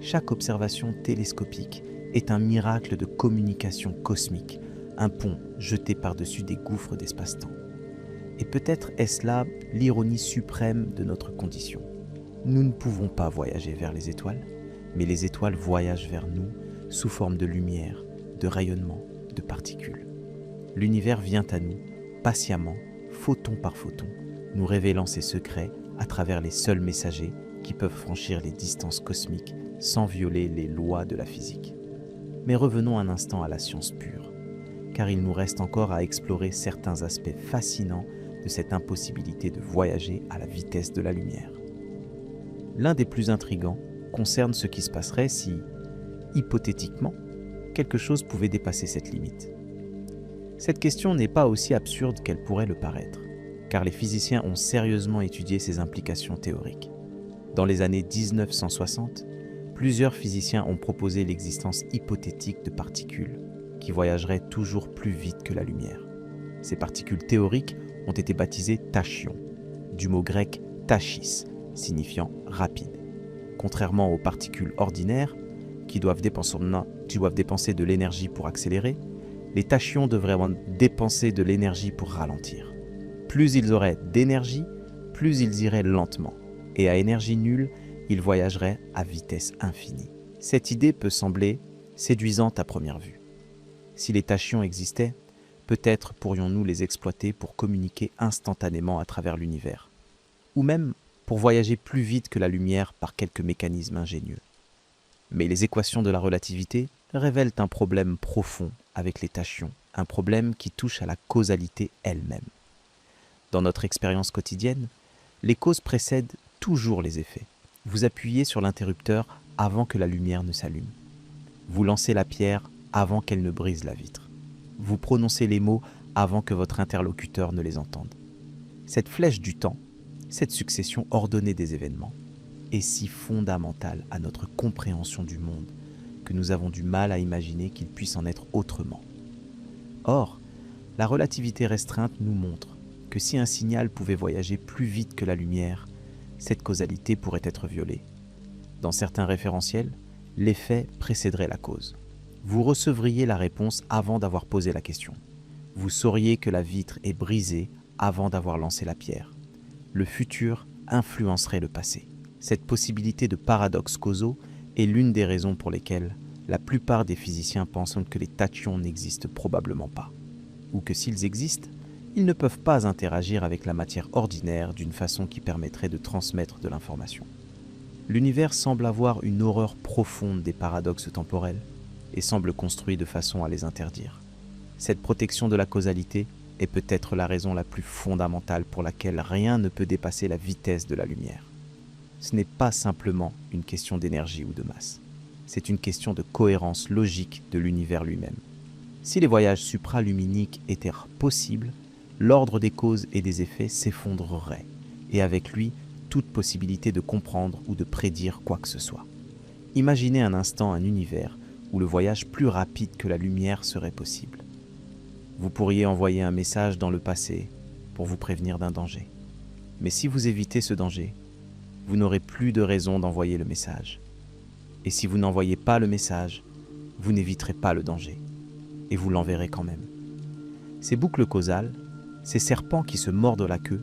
Chaque observation télescopique est un miracle de communication cosmique, un pont jeté par-dessus des gouffres d'espace-temps. Et peut-être est-ce là l'ironie suprême de notre condition. Nous ne pouvons pas voyager vers les étoiles, mais les étoiles voyagent vers nous sous forme de lumière, de rayonnement, de particules. L'univers vient à nous, patiemment, photon par photon, nous révélant ses secrets à travers les seuls messagers qui peuvent franchir les distances cosmiques sans violer les lois de la physique. Mais revenons un instant à la science pure, car il nous reste encore à explorer certains aspects fascinants de cette impossibilité de voyager à la vitesse de la lumière. L'un des plus intrigants concerne ce qui se passerait si, hypothétiquement, quelque chose pouvait dépasser cette limite. Cette question n'est pas aussi absurde qu'elle pourrait le paraître, car les physiciens ont sérieusement étudié ses implications théoriques. Dans les années 1960, plusieurs physiciens ont proposé l'existence hypothétique de particules qui voyageraient toujours plus vite que la lumière. Ces particules théoriques ont été baptisées tachyons, du mot grec tachys, signifiant rapide. Contrairement aux particules ordinaires, qui doivent dépenser de l'énergie pour accélérer, les tachyons devraient dépenser de l'énergie pour ralentir. Plus ils auraient d'énergie, plus ils iraient lentement, et à énergie nulle, ils voyageraient à vitesse infinie. Cette idée peut sembler séduisante à première vue. Si les tachyons existaient, peut-être pourrions-nous les exploiter pour communiquer instantanément à travers l'univers, ou même pour voyager plus vite que la lumière par quelques mécanismes ingénieux. Mais les équations de la relativité révèlent un problème profond avec les tachyons, un problème qui touche à la causalité elle-même. Dans notre expérience quotidienne, les causes précèdent toujours les effets. Vous appuyez sur l'interrupteur avant que la lumière ne s'allume. Vous lancez la pierre avant qu'elle ne brise la vitre. Vous prononcez les mots avant que votre interlocuteur ne les entende. Cette flèche du temps, cette succession ordonnée des événements, est si fondamentale à notre compréhension du monde que nous avons du mal à imaginer qu'il puisse en être autrement. Or, la relativité restreinte nous montre que si un signal pouvait voyager plus vite que la lumière, cette causalité pourrait être violée. Dans certains référentiels, l'effet précéderait la cause. Vous recevriez la réponse avant d'avoir posé la question. Vous sauriez que la vitre est brisée avant d'avoir lancé la pierre. Le futur influencerait le passé. Cette possibilité de paradoxes causaux est l'une des raisons pour lesquelles la plupart des physiciens pensent que les tachyons n'existent probablement pas, ou que s'ils existent, ils ne peuvent pas interagir avec la matière ordinaire d'une façon qui permettrait de transmettre de l'information. L'univers semble avoir une horreur profonde des paradoxes temporels et semble construit de façon à les interdire. Cette protection de la causalité est peut-être la raison la plus fondamentale pour laquelle rien ne peut dépasser la vitesse de la lumière. Ce n'est pas simplement une question d'énergie ou de masse. C'est une question de cohérence logique de l'univers lui-même. Si les voyages supraluminiques étaient possibles, l'ordre des causes et des effets s'effondrerait, et avec lui, toute possibilité de comprendre ou de prédire quoi que ce soit. Imaginez un instant un univers où le voyage plus rapide que la lumière serait possible. Vous pourriez envoyer un message dans le passé pour vous prévenir d'un danger. Mais si vous évitez ce danger, vous n'aurez plus de raison d'envoyer le message. Et si vous n'envoyez pas le message, vous n'éviterez pas le danger. Et vous l'enverrez quand même. Ces boucles causales, ces serpents qui se mordent la queue,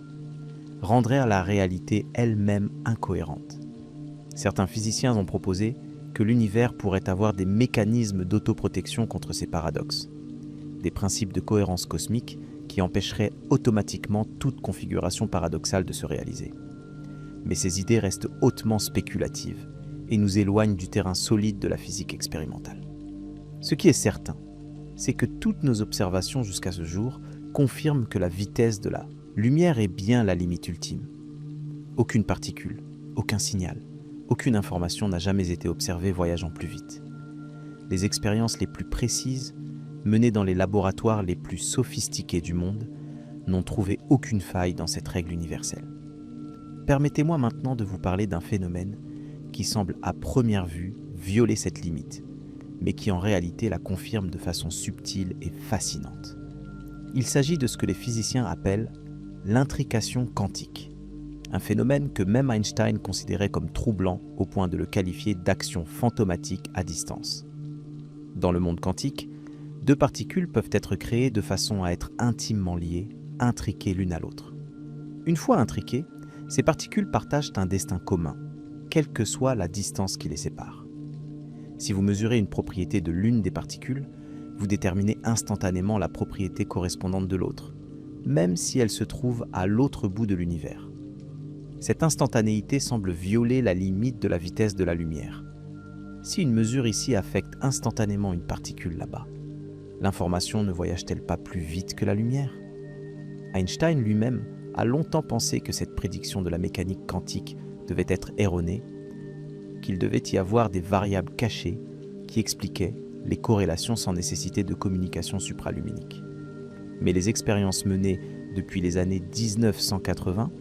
rendraient la réalité elle-même incohérente. Certains physiciens ont proposé que l'univers pourrait avoir des mécanismes d'autoprotection contre ces paradoxes, des principes de cohérence cosmique qui empêcheraient automatiquement toute configuration paradoxale de se réaliser. Mais ces idées restent hautement spéculatives et nous éloignent du terrain solide de la physique expérimentale. Ce qui est certain, c'est que toutes nos observations jusqu'à ce jour confirment que la vitesse de la lumière est bien la limite ultime. Aucune particule, aucun signal, aucune information n'a jamais été observée voyageant plus vite. Les expériences les plus précises, menées dans les laboratoires les plus sophistiqués du monde, n'ont trouvé aucune faille dans cette règle universelle. Permettez-moi maintenant de vous parler d'un phénomène qui semble à première vue violer cette limite, mais qui en réalité la confirme de façon subtile et fascinante. Il s'agit de ce que les physiciens appellent l'intrication quantique, un phénomène que même Einstein considérait comme troublant au point de le qualifier d'action fantomatique à distance. Dans le monde quantique, deux particules peuvent être créées de façon à être intimement liées, intriquées l'une à l'autre. Une fois intriquées, ces particules partagent un destin commun, quelle que soit la distance qui les sépare. Si vous mesurez une propriété de l'une des particules, vous déterminez instantanément la propriété correspondante de l'autre, même si elle se trouve à l'autre bout de l'univers. Cette instantanéité semble violer la limite de la vitesse de la lumière. Si une mesure ici affecte instantanément une particule là-bas, l'information ne voyage-t-elle pas plus vite que la lumière ? Einstein lui-même a longtemps pensé que cette prédiction de la mécanique quantique devait être erronée, qu'il devait y avoir des variables cachées qui expliquaient les corrélations sans nécessité de communication supraluminique. Mais les expériences menées depuis les années 1980,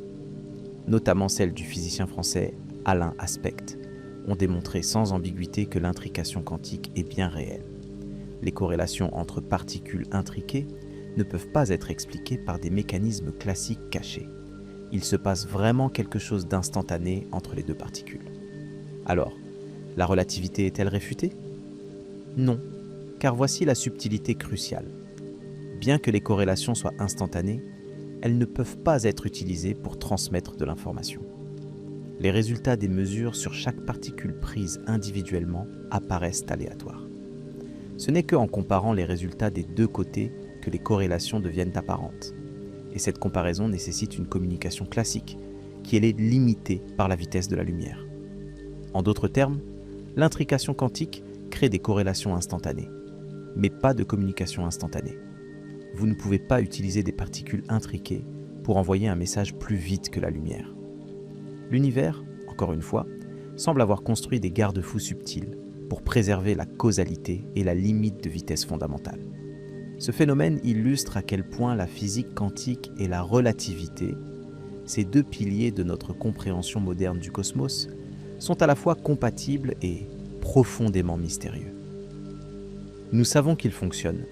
notamment celles du physicien français Alain Aspect, ont démontré sans ambiguïté que l'intrication quantique est bien réelle. Les corrélations entre particules intriquées ne peuvent pas être expliquées par des mécanismes classiques cachés. Il se passe vraiment quelque chose d'instantané entre les deux particules. Alors, la relativité est-elle réfutée ? Non, car voici la subtilité cruciale. Bien que les corrélations soient instantanées, elles ne peuvent pas être utilisées pour transmettre de l'information. Les résultats des mesures sur chaque particule prise individuellement apparaissent aléatoires. Ce n'est qu'en comparant les résultats des deux côtés que les corrélations deviennent apparentes. Et cette comparaison nécessite une communication classique, qui est limitée par la vitesse de la lumière. En d'autres termes, l'intrication quantique crée des corrélations instantanées, mais pas de communication instantanée. Vous ne pouvez pas utiliser des particules intriquées pour envoyer un message plus vite que la lumière. L'univers, encore une fois, semble avoir construit des garde-fous subtils pour préserver la causalité et la limite de vitesse fondamentale. Ce phénomène illustre à quel point la physique quantique et la relativité, ces deux piliers de notre compréhension moderne du cosmos, sont à la fois compatibles et profondément mystérieux. Nous savons qu'ils fonctionnent.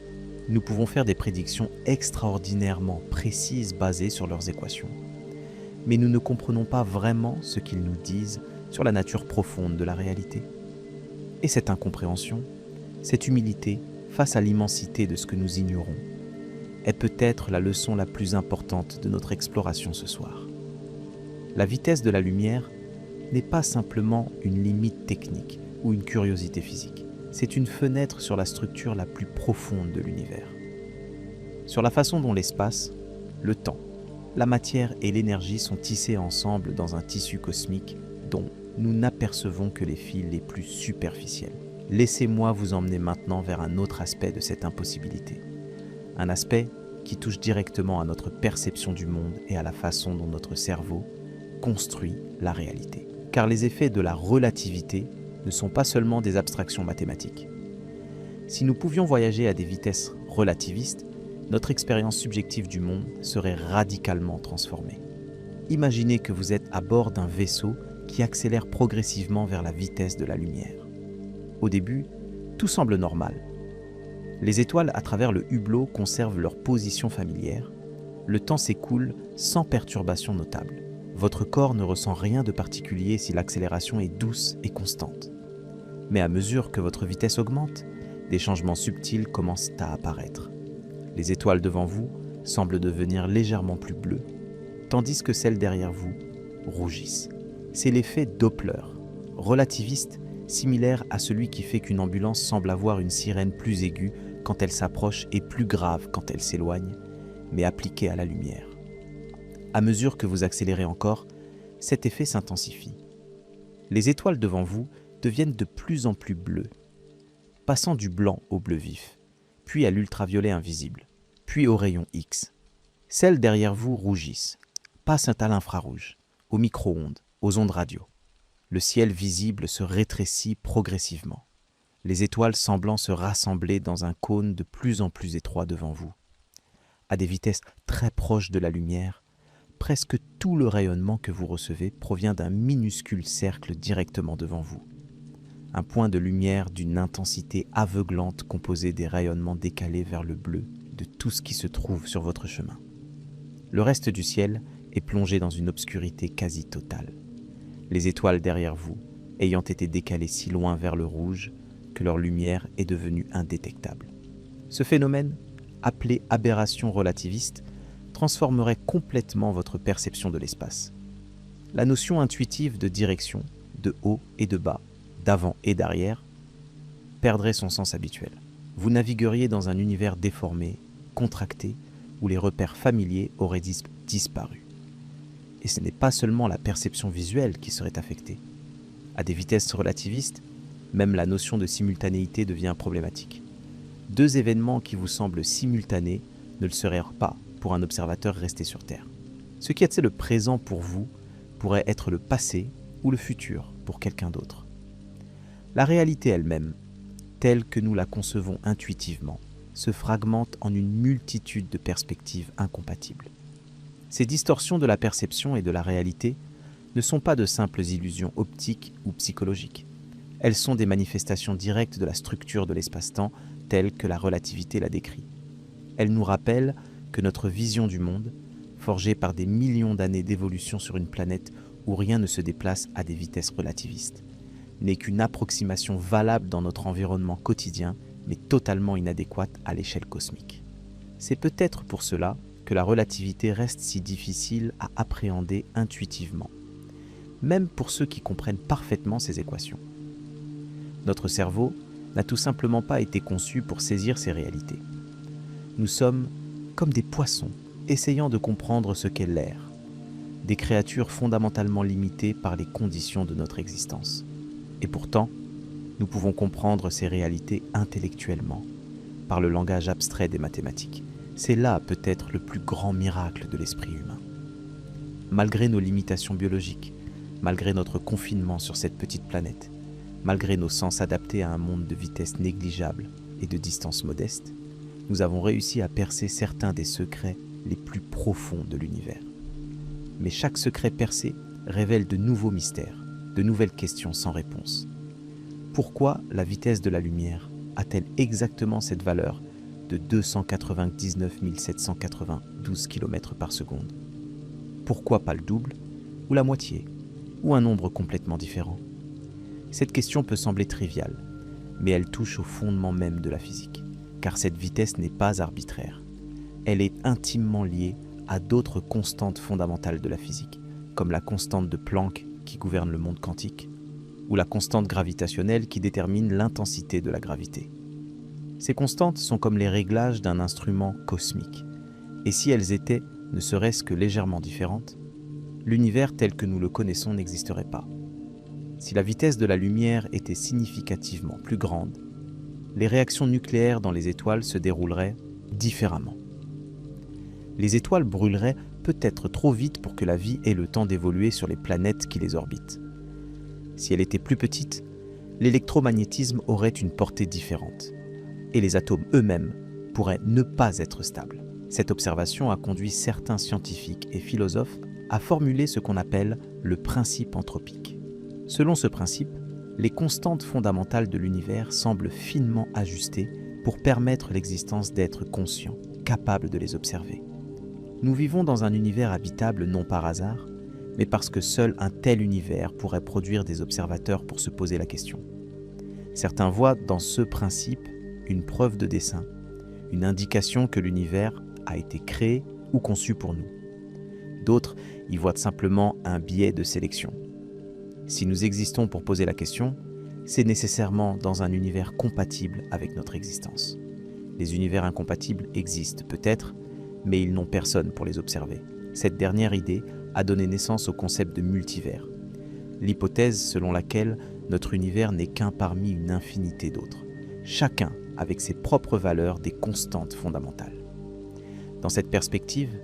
Nous pouvons faire des prédictions extraordinairement précises basées sur leurs équations. Mais nous ne comprenons pas vraiment ce qu'ils nous disent sur la nature profonde de la réalité. Et cette incompréhension, cette humilité face à l'immensité de ce que nous ignorons, est peut-être la leçon la plus importante de notre exploration ce soir. La vitesse de la lumière n'est pas simplement une limite technique ou une curiosité physique. C'est une fenêtre sur la structure la plus profonde de l'univers. Sur la façon dont l'espace, le temps, la matière et l'énergie sont tissés ensemble dans un tissu cosmique dont nous n'apercevons que les fils les plus superficiels. Laissez-moi vous emmener maintenant vers un autre aspect de cette impossibilité. Un aspect qui touche directement à notre perception du monde et à la façon dont notre cerveau construit la réalité. Car les effets de la relativité ne sont pas seulement des abstractions mathématiques. Si nous pouvions voyager à des vitesses relativistes, notre expérience subjective du monde serait radicalement transformée. Imaginez que vous êtes à bord d'un vaisseau qui accélère progressivement vers la vitesse de la lumière. Au début, tout semble normal. Les étoiles à travers le hublot conservent leur position familière. Le temps s'écoule sans perturbation notable. Votre corps ne ressent rien de particulier si l'accélération est douce et constante. Mais à mesure que votre vitesse augmente, des changements subtils commencent à apparaître. Les étoiles devant vous semblent devenir légèrement plus bleues, tandis que celles derrière vous rougissent. C'est l'effet Doppler, relativiste, similaire à celui qui fait qu'une ambulance semble avoir une sirène plus aiguë quand elle s'approche et plus grave quand elle s'éloigne, mais appliqué à la lumière. À mesure que vous accélérez encore, cet effet s'intensifie. Les étoiles devant vous deviennent de plus en plus bleues, passant du blanc au bleu vif, puis à l'ultraviolet invisible, puis au rayon X. Celles derrière vous rougissent, passent à l'infrarouge, aux micro-ondes, aux ondes radio. Le ciel visible se rétrécit progressivement, les étoiles semblant se rassembler dans un cône de plus en plus étroit devant vous. À des vitesses très proches de la lumière, presque tout le rayonnement que vous recevez provient d'un minuscule cercle directement devant vous. Un point de lumière d'une intensité aveuglante composé des rayonnements décalés vers le bleu de tout ce qui se trouve sur votre chemin. Le reste du ciel est plongé dans une obscurité quasi totale. Les étoiles derrière vous ayant été décalées si loin vers le rouge que leur lumière est devenue indétectable. Ce phénomène, appelé aberration relativiste, transformerait complètement votre perception de l'espace. La notion intuitive de direction, de haut et de bas, d'avant et d'arrière, perdrait son sens habituel. Vous navigueriez dans un univers déformé, contracté, où les repères familiers auraient disparu. Et ce n'est pas seulement la perception visuelle qui serait affectée. À des vitesses relativistes, même la notion de simultanéité devient problématique. Deux événements qui vous semblent simultanés ne le seraient pas pour un observateur resté sur Terre. Ce qui était le présent pour vous pourrait être le passé ou le futur pour quelqu'un d'autre. La réalité elle-même, telle que nous la concevons intuitivement, se fragmente en une multitude de perspectives incompatibles. Ces distorsions de la perception et de la réalité ne sont pas de simples illusions optiques ou psychologiques. Elles sont des manifestations directes de la structure de l'espace-temps telle que la relativité la décrit. Elles nous rappellent que notre vision du monde, forgée par des millions d'années d'évolution sur une planète où rien ne se déplace à des vitesses relativistes, n'est qu'une approximation valable dans notre environnement quotidien, mais totalement inadéquate à l'échelle cosmique. C'est peut-être pour cela que la relativité reste si difficile à appréhender intuitivement, même pour ceux qui comprennent parfaitement ces équations. Notre cerveau n'a tout simplement pas été conçu pour saisir ces réalités. Nous sommes comme des poissons essayant de comprendre ce qu'est l'air, des créatures fondamentalement limitées par les conditions de notre existence. Et pourtant, nous pouvons comprendre ces réalités intellectuellement, par le langage abstrait des mathématiques. C'est là peut-être le plus grand miracle de l'esprit humain. Malgré nos limitations biologiques, malgré notre confinement sur cette petite planète, malgré nos sens adaptés à un monde de vitesse négligeable et de distance modeste, nous avons réussi à percer certains des secrets les plus profonds de l'univers. Mais chaque secret percé révèle de nouveaux mystères, de nouvelles questions sans réponse. Pourquoi la vitesse de la lumière a-t-elle exactement cette valeur de 299 792 km par seconde? Pourquoi pas le double, ou la moitié, ou un nombre complètement différent? Cette question peut sembler triviale, mais elle touche au fondement même de la physique, car cette vitesse n'est pas arbitraire. Elle est intimement liée à d'autres constantes fondamentales de la physique, comme la constante de Planck qui gouverne le monde quantique, ou la constante gravitationnelle qui détermine l'intensité de la gravité. Ces constantes sont comme les réglages d'un instrument cosmique, et si elles étaient, ne serait-ce que légèrement différentes, l'univers tel que nous le connaissons n'existerait pas. Si la vitesse de la lumière était significativement plus grande, les réactions nucléaires dans les étoiles se dérouleraient différemment. Les étoiles brûleraient peut-être trop vite pour que la vie ait le temps d'évoluer sur les planètes qui les orbitent. Si elle était plus petite, l'électromagnétisme aurait une portée différente, et les atomes eux-mêmes pourraient ne pas être stables. Cette observation a conduit certains scientifiques et philosophes a formulé ce qu'on appelle le principe anthropique. Selon ce principe, les constantes fondamentales de l'univers semblent finement ajustées pour permettre l'existence d'êtres conscients, capables de les observer. Nous vivons dans un univers habitable non par hasard, mais parce que seul un tel univers pourrait produire des observateurs pour se poser la question. Certains voient dans ce principe une preuve de dessein, une indication que l'univers a été créé ou conçu pour nous. D'autres y voient simplement un biais de sélection. Si nous existons pour poser la question, c'est nécessairement dans un univers compatible avec notre existence. Les univers incompatibles existent peut-être, mais ils n'ont personne pour les observer. Cette dernière idée a donné naissance au concept de multivers, l'hypothèse selon laquelle notre univers n'est qu'un parmi une infinité d'autres, chacun avec ses propres valeurs des constantes fondamentales. Dans cette perspective,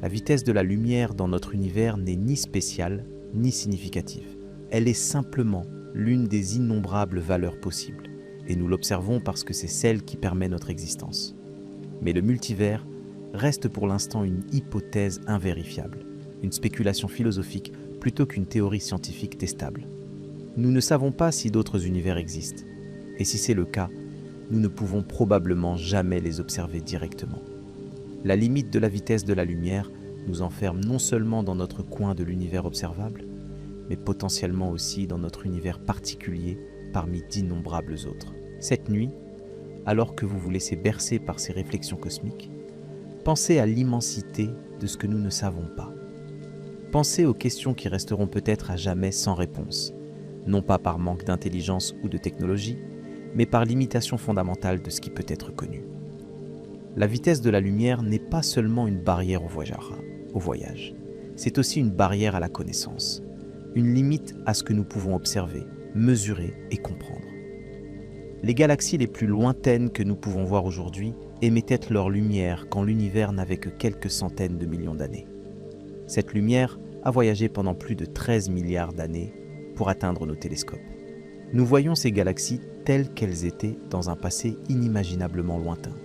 la vitesse de la lumière dans notre univers n'est ni spéciale ni significative. Elle est simplement l'une des innombrables valeurs possibles, et nous l'observons parce que c'est celle qui permet notre existence. Mais le multivers reste pour l'instant une hypothèse invérifiable, une spéculation philosophique plutôt qu'une théorie scientifique testable. Nous ne savons pas si d'autres univers existent, et si c'est le cas, nous ne pouvons probablement jamais les observer directement. La limite de la vitesse de la lumière nous enferme non seulement dans notre coin de l'univers observable, mais potentiellement aussi dans notre univers particulier parmi d'innombrables autres. Cette nuit, alors que vous vous laissez bercer par ces réflexions cosmiques, pensez à l'immensité de ce que nous ne savons pas. Pensez aux questions qui resteront peut-être à jamais sans réponse, non pas par manque d'intelligence ou de technologie, mais par l'imitation fondamentale de ce qui peut être connu. La vitesse de la lumière n'est pas seulement une barrière au voyage, c'est aussi une barrière à la connaissance, une limite à ce que nous pouvons observer, mesurer et comprendre. Les galaxies les plus lointaines que nous pouvons voir aujourd'hui émettaient leur lumière quand l'univers n'avait que quelques centaines de millions d'années. Cette lumière a voyagé pendant plus de 13 milliards d'années pour atteindre nos télescopes. Nous voyons ces galaxies telles qu'elles étaient dans un passé inimaginablement lointain,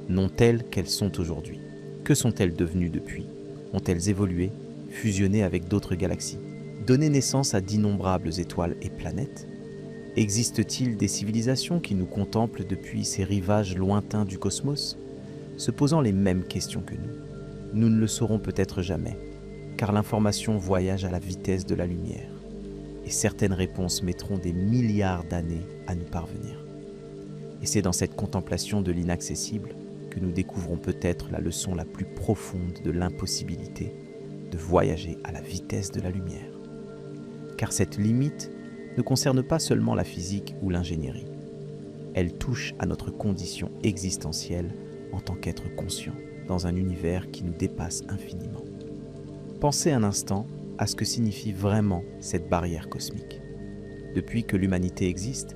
non telles qu'elles sont aujourd'hui. Que sont-elles devenues depuis? Ont-elles évolué, fusionné avec d'autres galaxies, donné naissance à d'innombrables étoiles et planètes? Existe-t-il des civilisations qui nous contemplent depuis ces rivages lointains du cosmos, se posant les mêmes questions que nous? Nous ne le saurons peut-être jamais, car l'information voyage à la vitesse de la lumière, et certaines réponses mettront des milliards d'années à nous parvenir. Et c'est dans cette contemplation de l'inaccessible que nous découvrons peut-être la leçon la plus profonde de l'impossibilité de voyager à la vitesse de la lumière. Car cette limite ne concerne pas seulement la physique ou l'ingénierie. Elle touche à notre condition existentielle en tant qu'être conscient dans un univers qui nous dépasse infiniment. Pensez un instant à ce que signifie vraiment cette barrière cosmique. Depuis que l'humanité existe,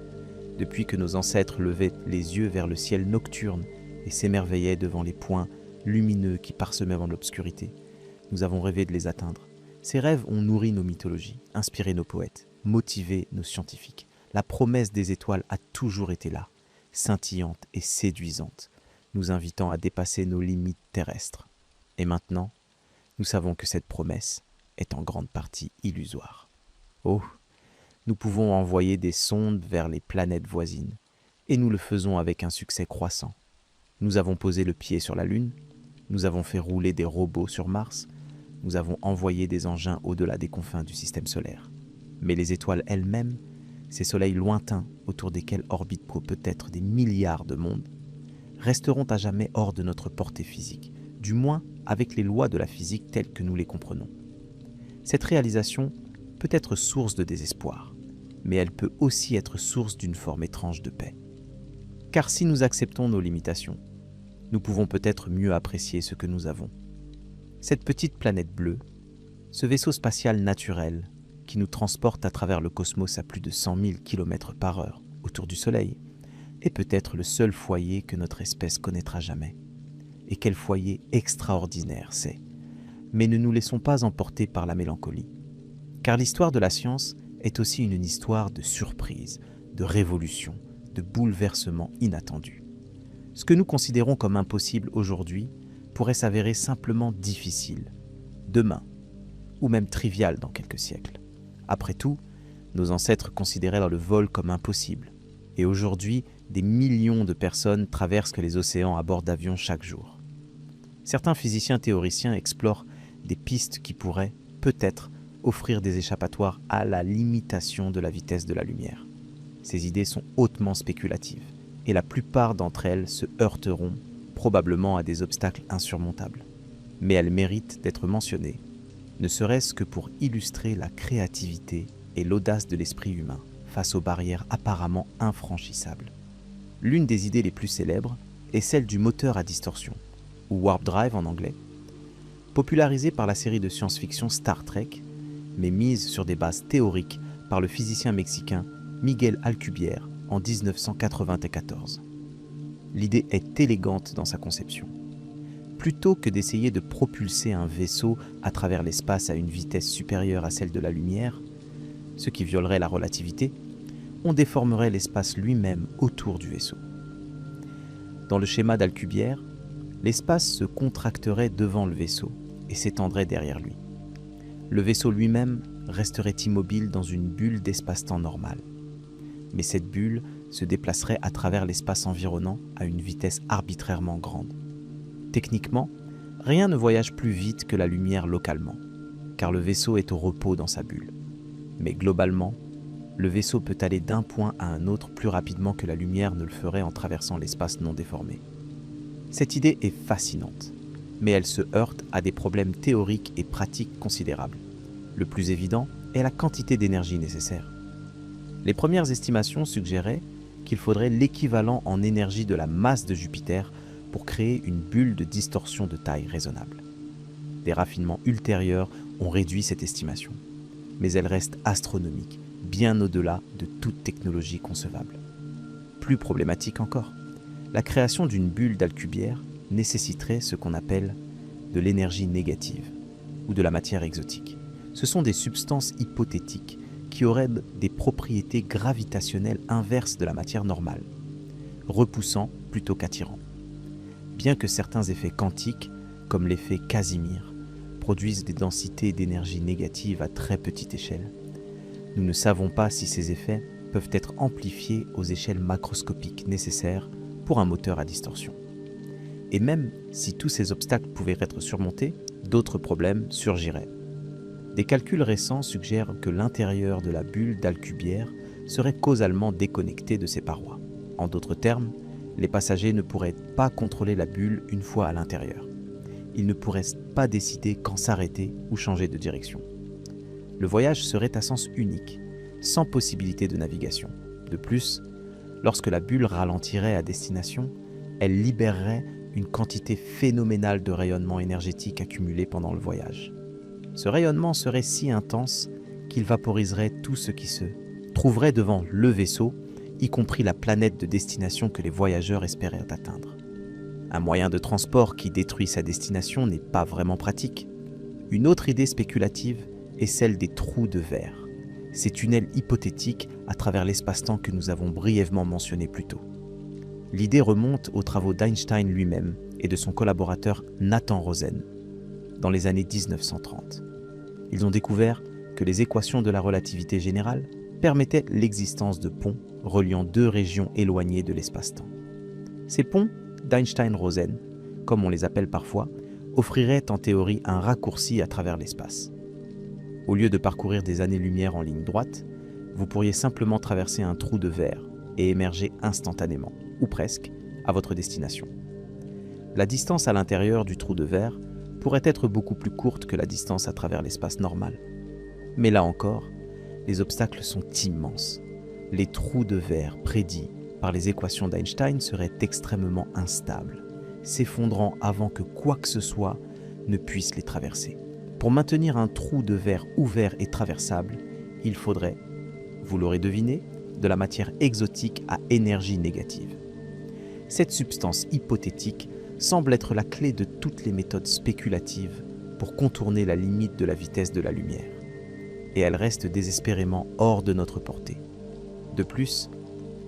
depuis que nos ancêtres levaient les yeux vers le ciel nocturne et s'émerveillaient devant les points lumineux qui parsemaient l'obscurité, nous avons rêvé de les atteindre. Ces rêves ont nourri nos mythologies, inspiré nos poètes, motivé nos scientifiques. La promesse des étoiles a toujours été là, scintillante et séduisante, nous invitant à dépasser nos limites terrestres. Et maintenant, nous savons que cette promesse est en grande partie illusoire. Oh, nous pouvons envoyer des sondes vers les planètes voisines, et nous le faisons avec un succès croissant. Nous avons posé le pied sur la Lune, nous avons fait rouler des robots sur Mars, nous avons envoyé des engins au-delà des confins du système solaire. Mais les étoiles elles-mêmes, ces soleils lointains autour desquels orbitent peut-être des milliards de mondes, resteront à jamais hors de notre portée physique, du moins avec les lois de la physique telles que nous les comprenons. Cette réalisation peut être source de désespoir, mais elle peut aussi être source d'une forme étrange de paix. Car si nous acceptons nos limitations, nous pouvons peut-être mieux apprécier ce que nous avons. Cette petite planète bleue, ce vaisseau spatial naturel qui nous transporte à travers le cosmos à plus de 100 000 km/h autour du Soleil, est peut-être le seul foyer que notre espèce connaîtra jamais. Et quel foyer extraordinaire c'est! Mais ne nous laissons pas emporter par la mélancolie. Car l'histoire de la science est aussi une histoire de surprise, de révolution, de bouleversement inattendu. Ce que nous considérons comme impossible aujourd'hui pourrait s'avérer simplement difficile demain, ou même trivial dans quelques siècles. Après tout, nos ancêtres considéraient le vol comme impossible. Et aujourd'hui, des millions de personnes traversent les océans à bord d'avions chaque jour. Certains physiciens théoriciens explorent des pistes qui pourraient, peut-être, offrir des échappatoires à la limitation de la vitesse de la lumière. Ces idées sont hautement spéculatives, et la plupart d'entre elles se heurteront probablement à des obstacles insurmontables. Mais elles méritent d'être mentionnées, ne serait-ce que pour illustrer la créativité et l'audace de l'esprit humain face aux barrières apparemment infranchissables. L'une des idées les plus célèbres est celle du moteur à distorsion, ou warp drive en anglais, popularisée par la série de science-fiction Star Trek, mais mise sur des bases théoriques par le physicien mexicain Miguel Alcubierre en 1994. L'idée est élégante dans sa conception. Plutôt que d'essayer de propulser un vaisseau à travers l'espace à une vitesse supérieure à celle de la lumière, ce qui violerait la relativité, on déformerait l'espace lui-même autour du vaisseau. Dans le schéma d'Alcubierre, l'espace se contracterait devant le vaisseau et s'étendrait derrière lui. Le vaisseau lui-même resterait immobile dans une bulle d'espace-temps normal. Mais cette bulle se déplacerait à travers l'espace environnant à une vitesse arbitrairement grande. Techniquement, rien ne voyage plus vite que la lumière localement, car le vaisseau est au repos dans sa bulle. Mais globalement, le vaisseau peut aller d'un point à un autre plus rapidement que la lumière ne le ferait en traversant l'espace non déformé. Cette idée est fascinante, mais elle se heurte à des problèmes théoriques et pratiques considérables. Le plus évident est la quantité d'énergie nécessaire. Les premières estimations suggéraient qu'il faudrait l'équivalent en énergie de la masse de Jupiter pour créer une bulle de distorsion de taille raisonnable. Des raffinements ultérieurs ont réduit cette estimation, mais elle reste astronomique, bien au-delà de toute technologie concevable. Plus problématique encore, la création d'une bulle d'Alcubierre nécessiterait ce qu'on appelle de l'énergie négative ou de la matière exotique. Ce sont des substances hypothétiques qui auraient des propriétés gravitationnelles inverses de la matière normale, repoussant plutôt qu'attirant. Bien que certains effets quantiques, comme l'effet Casimir, produisent des densités d'énergie négative à très petite échelle, nous ne savons pas si ces effets peuvent être amplifiés aux échelles macroscopiques nécessaires pour un moteur à distorsion. Et même si tous ces obstacles pouvaient être surmontés, d'autres problèmes surgiraient. Des calculs récents suggèrent que l'intérieur de la bulle d'Alcubierre serait causalement déconnecté de ses parois. En d'autres termes, les passagers ne pourraient pas contrôler la bulle une fois à l'intérieur. Ils ne pourraient pas décider quand s'arrêter ou changer de direction. Le voyage serait à sens unique, sans possibilité de navigation. De plus, lorsque la bulle ralentirait à destination, elle libérerait une quantité phénoménale de rayonnement énergétique accumulé pendant le voyage. Ce rayonnement serait si intense qu'il vaporiserait tout ce qui se trouverait devant le vaisseau, y compris la planète de destination que les voyageurs espéraient atteindre. Un moyen de transport qui détruit sa destination n'est pas vraiment pratique. Une autre idée spéculative est celle des trous de verre, ces tunnels hypothétiques à travers l'espace-temps que nous avons brièvement mentionnés plus tôt. L'idée remonte aux travaux d'Einstein lui-même et de son collaborateur Nathan Rosen dans les années 1930. Ils ont découvert que les équations de la relativité générale permettaient l'existence de ponts reliant deux régions éloignées de l'espace-temps. Ces ponts d'Einstein-Rosen, comme on les appelle parfois, offriraient en théorie un raccourci à travers l'espace. Au lieu de parcourir des années-lumière en ligne droite, vous pourriez simplement traverser un trou de verre et émerger instantanément, ou presque, à votre destination. La distance à l'intérieur du trou de verre pourrait être beaucoup plus courte que la distance à travers l'espace normal. Mais là encore, les obstacles sont immenses. Les trous de verre prédits par les équations d'Einstein seraient extrêmement instables, s'effondrant avant que quoi que ce soit ne puisse les traverser. Pour maintenir un trou de verre ouvert et traversable, il faudrait, vous l'aurez deviné, de la matière exotique à énergie négative. Cette substance hypothétique semble être la clé de toutes les méthodes spéculatives pour contourner la limite de la vitesse de la lumière. Et elle reste désespérément hors de notre portée. De plus,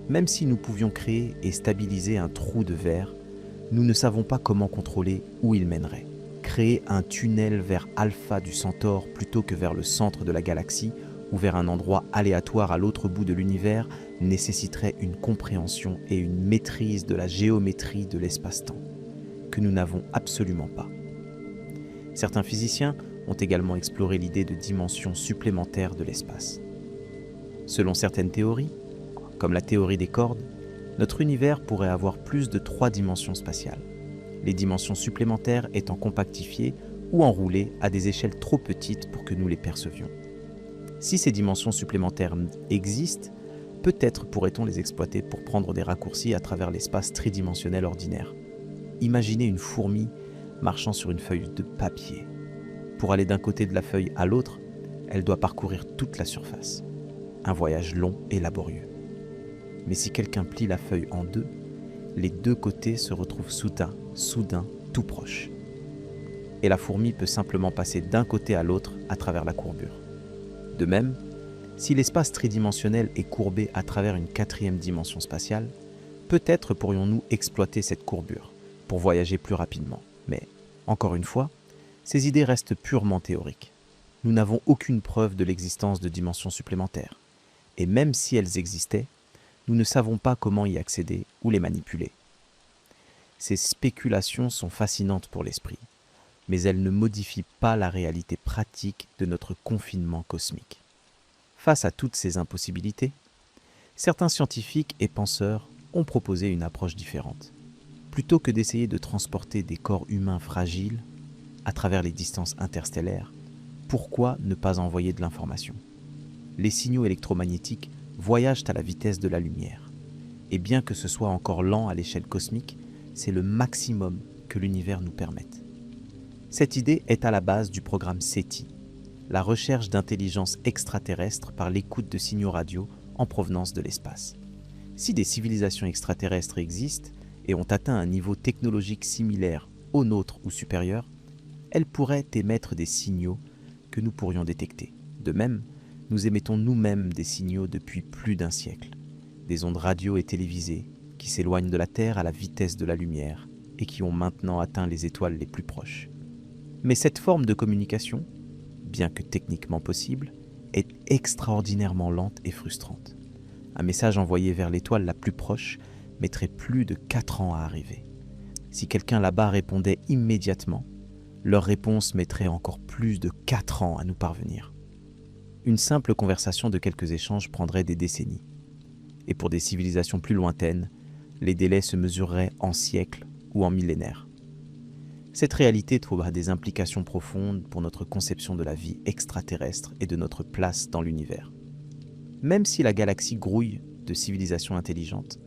même si nous pouvions créer et stabiliser un trou de verre, nous ne savons pas comment contrôler où il mènerait, créer un tunnel vers Alpha du Centaure plutôt que vers le centre de la galaxie ou vers un endroit aléatoire à l'autre bout de l'univers nécessiterait une compréhension et une maîtrise de la géométrie de l'espace-temps, que nous n'avons absolument pas. Certains physiciens ont également exploré l'idée de dimensions supplémentaires de l'espace. Selon certaines théories, comme la théorie des cordes, notre univers pourrait avoir plus de 3 dimensions spatiales, les dimensions supplémentaires étant compactifiées ou enroulées à des échelles trop petites pour que nous les percevions. Si ces dimensions supplémentaires existent, peut-être pourrait-on les exploiter pour prendre des raccourcis à travers l'espace tridimensionnel ordinaire. Imaginez une fourmi marchant sur une feuille de papier. Pour aller d'un côté de la feuille à l'autre, elle doit parcourir toute la surface. Un voyage long et laborieux. Mais si quelqu'un plie la feuille en deux, les deux côtés se retrouvent soudain, tout proches. Et la fourmi peut simplement passer d'un côté à l'autre à travers la courbure. De même, si l'espace tridimensionnel est courbé à travers une 4e dimension spatiale, peut-être pourrions-nous exploiter cette courbure pour voyager plus rapidement. Mais, encore une fois, ces idées restent purement théoriques. Nous n'avons aucune preuve de l'existence de dimensions supplémentaires. Et même si elles existaient, nous ne savons pas comment y accéder ou les manipuler. Ces spéculations sont fascinantes pour l'esprit, mais elles ne modifient pas la réalité pratique de notre confinement cosmique. Face à toutes ces impossibilités, certains scientifiques et penseurs ont proposé une approche différente. Plutôt que d'essayer de transporter des corps humains fragiles à travers les distances interstellaires, pourquoi ne pas envoyer de l'information ? Les signaux électromagnétiques voyagent à la vitesse de la lumière. Et bien que ce soit encore lent à l'échelle cosmique, c'est le maximum que l'univers nous permette. Cette idée est à la base du programme SETI, la recherche d'intelligence extraterrestre par l'écoute de signaux radio en provenance de l'espace. Si des civilisations extraterrestres existent et ont atteint un niveau technologique similaire au nôtre ou supérieur, elles pourraient émettre des signaux que nous pourrions détecter. De même, nous émettons nous-mêmes des signaux depuis plus d'1 siècle, des ondes radio et télévisées qui s'éloignent de la Terre à la vitesse de la lumière et qui ont maintenant atteint les étoiles les plus proches. Mais cette forme de communication, bien que techniquement possible, est extraordinairement lente et frustrante. Un message envoyé vers l'étoile la plus proche mettrait plus de 4 ans à arriver. Si quelqu'un là-bas répondait immédiatement, leur réponse mettrait encore plus de 4 ans à nous parvenir. Une simple conversation de quelques échanges prendrait des décennies. Et pour des civilisations plus lointaines, les délais se mesureraient en siècles ou en millénaires. Cette réalité trouvera des implications profondes pour notre conception de la vie extraterrestre et de notre place dans l'univers. Même si la galaxie grouille de civilisations intelligentes,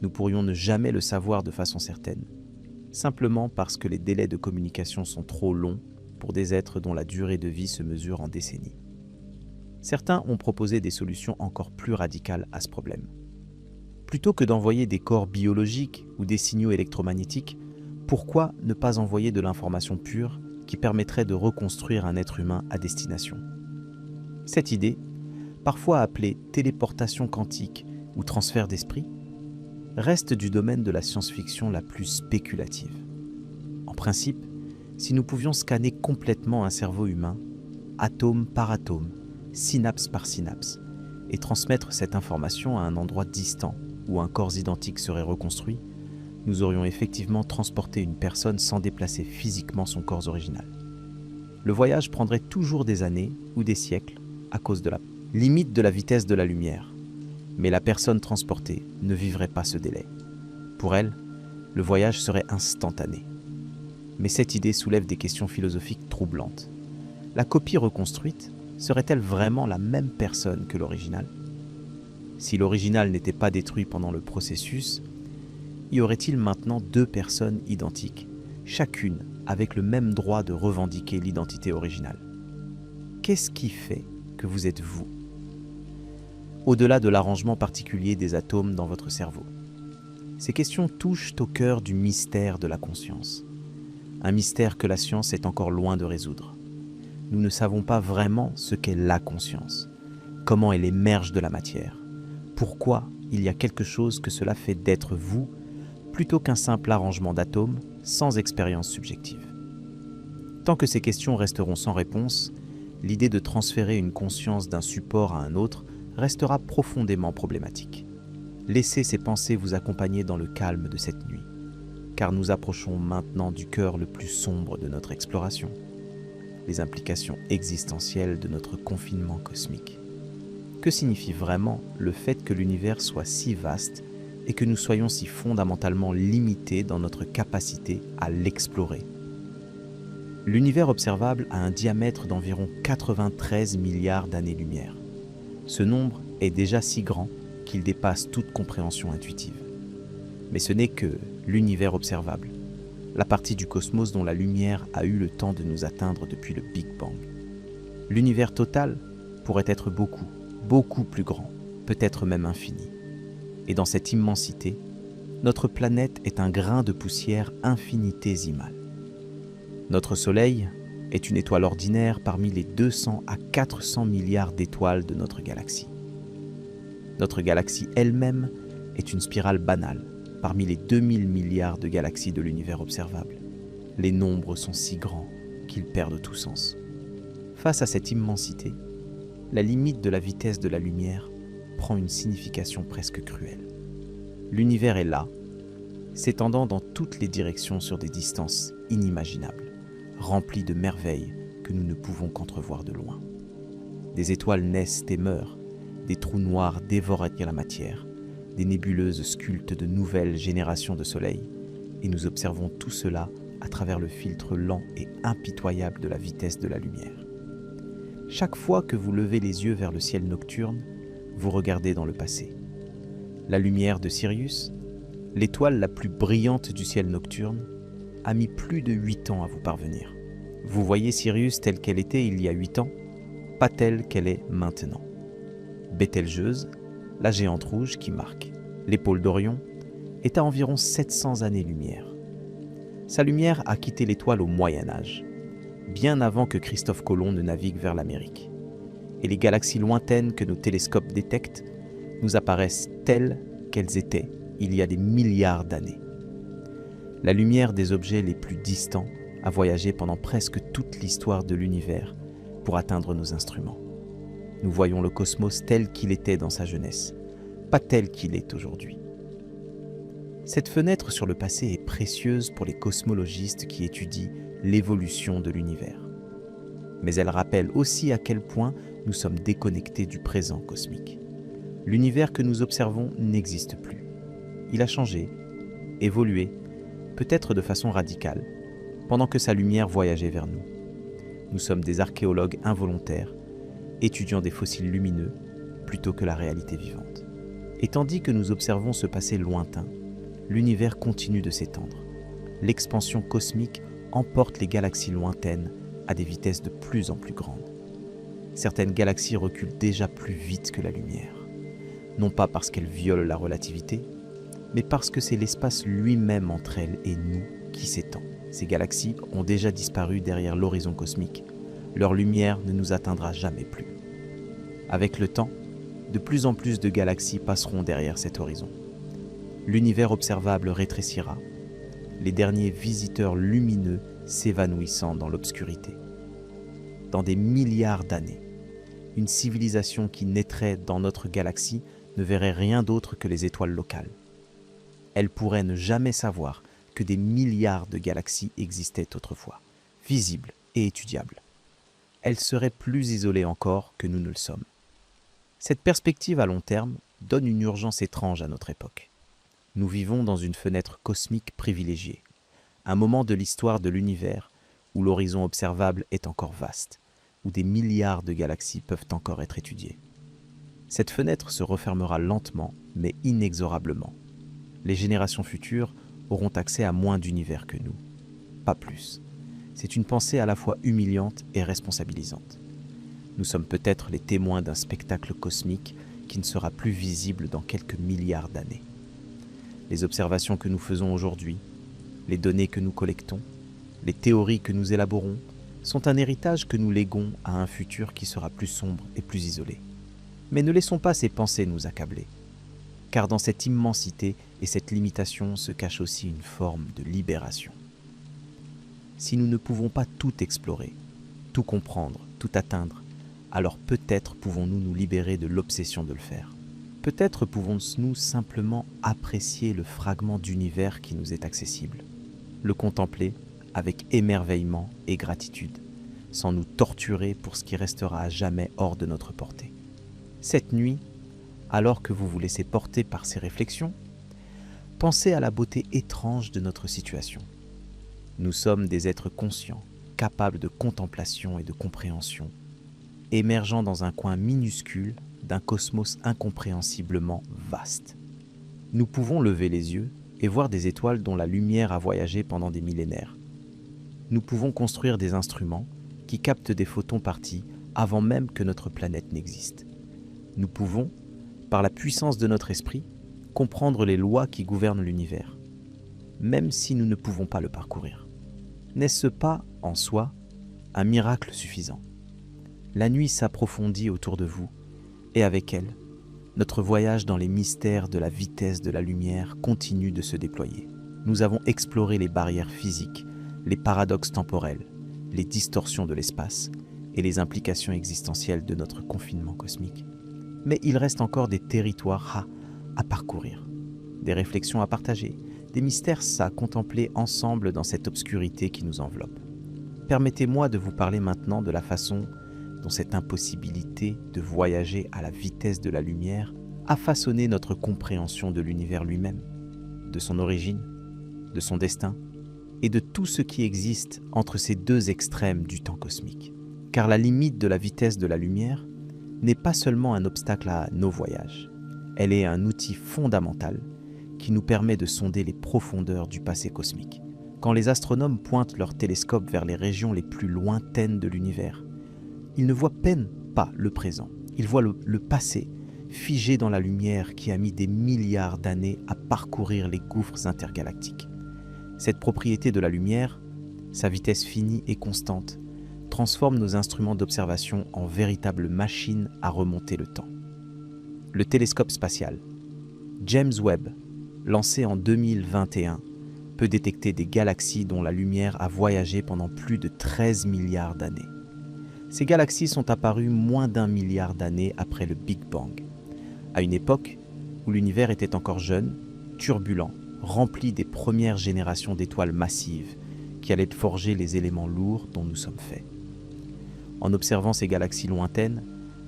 nous pourrions ne jamais le savoir de façon certaine, simplement parce que les délais de communication sont trop longs pour des êtres dont la durée de vie se mesure en décennies. Certains ont proposé des solutions encore plus radicales à ce problème. Plutôt que d'envoyer des corps biologiques ou des signaux électromagnétiques, pourquoi ne pas envoyer de l'information pure qui permettrait de reconstruire un être humain à destination ? Cette idée, parfois appelée téléportation quantique ou transfert d'esprit, reste du domaine de la science-fiction la plus spéculative. En principe, si nous pouvions scanner complètement un cerveau humain, atome par atome, synapse par synapse, et transmettre cette information à un endroit distant où un corps identique serait reconstruit, nous aurions effectivement transporté une personne sans déplacer physiquement son corps original. Le voyage prendrait toujours des années ou des siècles à cause de la limite de la vitesse de la lumière, mais la personne transportée ne vivrait pas ce délai. Pour elle, le voyage serait instantané. Mais cette idée soulève des questions philosophiques troublantes. La copie reconstruite serait-elle vraiment la même personne que l'original ? Si l'original n'était pas détruit pendant le processus, y aurait-il maintenant 2 personnes identiques, chacune avec le même droit de revendiquer l'identité originale ? Qu'est-ce qui fait que vous êtes vous ? Au-delà de l'arrangement particulier des atomes dans votre cerveau. Ces questions touchent au cœur du mystère de la conscience. Un mystère que la science est encore loin de résoudre. Nous ne savons pas vraiment ce qu'est la conscience, comment elle émerge de la matière, pourquoi il y a quelque chose que cela fait d'être vous, plutôt qu'un simple arrangement d'atomes sans expérience subjective. Tant que ces questions resteront sans réponse, l'idée de transférer une conscience d'un support à un autre restera profondément problématique. Laissez ces pensées vous accompagner dans le calme de cette nuit, car nous approchons maintenant du cœur le plus sombre de notre exploration, les implications existentielles de notre confinement cosmique. Que signifie vraiment le fait que l'univers soit si vaste et que nous soyons si fondamentalement limités dans notre capacité à l'explorer? L'univers observable a un diamètre d'environ 93 milliards d'années-lumière. Ce nombre est déjà si grand qu'il dépasse toute compréhension intuitive. Mais ce n'est que l'univers observable, la partie du cosmos dont la lumière a eu le temps de nous atteindre depuis le Big Bang. L'univers total pourrait être beaucoup plus grand, peut-être même infini. Et dans cette immensité, notre planète est un grain de poussière infinitésimal. Notre Soleil est une étoile ordinaire parmi les 200 à 400 milliards d'étoiles de notre galaxie. Notre galaxie elle-même est une spirale banale parmi les 2000 milliards de galaxies de l'univers observable. Les nombres sont si grands qu'ils perdent tout sens. Face à cette immensité, la limite de la vitesse de la lumière prend une signification presque cruelle. L'univers est là, s'étendant dans toutes les directions sur des distances inimaginables, rempli de merveilles que nous ne pouvons qu'entrevoir de loin. Des étoiles naissent et meurent, des trous noirs dévorent la matière, des nébuleuses sculptent de nouvelles générations de soleils, et nous observons tout cela à travers le filtre lent et impitoyable de la vitesse de la lumière. Chaque fois que vous levez les yeux vers le ciel nocturne, vous regardez dans le passé. La lumière de Sirius, l'étoile la plus brillante du ciel nocturne, a mis plus de 8 ans à vous parvenir. Vous voyez Sirius telle qu'elle était il y a 8 ans, pas telle qu'elle est maintenant. Bételgeuse, la géante rouge qui marque l'épaule d'Orion, est à environ 700 années-lumière. Sa lumière a quitté l'étoile au Moyen-Âge, bien avant que Christophe Colomb ne navigue vers l'Amérique. Et les galaxies lointaines que nos télescopes détectent nous apparaissent telles qu'elles étaient il y a des milliards d'années. La lumière des objets les plus distants a voyagé pendant presque toute l'histoire de l'univers pour atteindre nos instruments. Nous voyons le cosmos tel qu'il était dans sa jeunesse, pas tel qu'il est aujourd'hui. Cette fenêtre sur le passé est précieuse pour les cosmologistes qui étudient l'évolution de l'univers. Mais elle rappelle aussi à quel point nous sommes déconnectés du présent cosmique. L'univers que nous observons n'existe plus. Il a changé, évolué, peut-être de façon radicale, pendant que sa lumière voyageait vers nous. Nous sommes des archéologues involontaires, étudiant des fossiles lumineux plutôt que la réalité vivante. Et tandis que nous observons ce passé lointain, l'univers continue de s'étendre. L'expansion cosmique emporte les galaxies lointaines à des vitesses de plus en plus grandes. Certaines galaxies reculent déjà plus vite que la lumière, non pas parce qu'elles violent la relativité, mais parce que c'est l'espace lui-même entre elles et nous qui s'étend. Ces galaxies ont déjà disparu derrière l'horizon cosmique. Leur lumière ne nous atteindra jamais plus. Avec le temps, de plus en plus de galaxies passeront derrière cet horizon. L'univers observable rétrécira, les derniers visiteurs lumineux s'évanouissant dans l'obscurité. Dans des milliards d'années, une civilisation qui naîtrait dans notre galaxie ne verrait rien d'autre que les étoiles locales. Elle pourrait ne jamais savoir que des milliards de galaxies existaient autrefois, visibles et étudiables. Elle serait plus isolée encore que nous ne le sommes. Cette perspective à long terme donne une urgence étrange à notre époque. Nous vivons dans une fenêtre cosmique privilégiée, un moment de l'histoire de l'univers où l'horizon observable est encore vaste, où des milliards de galaxies peuvent encore être étudiées. Cette fenêtre se refermera lentement, mais inexorablement. Les générations futures auront accès à moins d'univers que nous, pas plus. C'est une pensée à la fois humiliante et responsabilisante. Nous sommes peut-être les témoins d'un spectacle cosmique qui ne sera plus visible dans quelques milliards d'années. Les observations que nous faisons aujourd'hui, les données que nous collectons, les théories que nous élaborons, sont un héritage que nous léguons à un futur qui sera plus sombre et plus isolé. Mais ne laissons pas ces pensées nous accabler, car dans cette immensité et cette limitation se cache aussi une forme de libération. Si nous ne pouvons pas tout explorer, tout comprendre, tout atteindre, alors peut-être pouvons-nous nous libérer de l'obsession de le faire. Peut-être pouvons-nous simplement apprécier le fragment d'univers qui nous est accessible, le contempler avec émerveillement et gratitude, sans nous torturer pour ce qui restera à jamais hors de notre portée. Cette nuit, alors que vous vous laissez porter par ces réflexions, pensez à la beauté étrange de notre situation. Nous sommes des êtres conscients, capables de contemplation et de compréhension, émergeant dans un coin minuscule d'un cosmos incompréhensiblement vaste. Nous pouvons lever les yeux et voir des étoiles dont la lumière a voyagé pendant des millénaires. Nous pouvons construire des instruments qui captent des photons partis avant même que notre planète n'existe. Nous pouvons, par la puissance de notre esprit, comprendre les lois qui gouvernent l'univers, même si nous ne pouvons pas le parcourir. N'est-ce pas, en soi, un miracle suffisant? La nuit s'approfondit autour de vous, et avec elle, notre voyage dans les mystères de la vitesse de la lumière continue de se déployer. Nous avons exploré les barrières physiques, les paradoxes temporels, les distorsions de l'espace et les implications existentielles de notre confinement cosmique. Mais il reste encore des territoires à parcourir, des réflexions à partager, des mystères à contempler ensemble dans cette obscurité qui nous enveloppe. Permettez-moi de vous parler maintenant de la façon dont cette impossibilité de voyager à la vitesse de la lumière a façonné notre compréhension de l'univers lui-même, de son origine, de son destin et de tout ce qui existe entre ces deux extrêmes du temps cosmique. Car la limite de la vitesse de la lumière n'est pas seulement un obstacle à nos voyages, elle est un outil fondamental qui nous permet de sonder les profondeurs du passé cosmique. Quand les astronomes pointent leurs télescopes vers les régions les plus lointaines de l'univers, ils ne voient peine pas le présent, ils voient le passé figé dans la lumière qui a mis des milliards d'années à parcourir les gouffres intergalactiques. Cette propriété de la lumière, sa vitesse finie et constante, transforme nos instruments d'observation en véritables machines à remonter le temps. Le télescope spatial James Webb, lancé en 2021, peut détecter des galaxies dont la lumière a voyagé pendant plus de 13 milliards d'années. Ces galaxies sont apparues moins d'1 milliard d'années après le Big Bang, à une époque où l'univers était encore jeune, turbulent, rempli des premières générations d'étoiles massives qui allaient forger les éléments lourds dont nous sommes faits. En observant ces galaxies lointaines,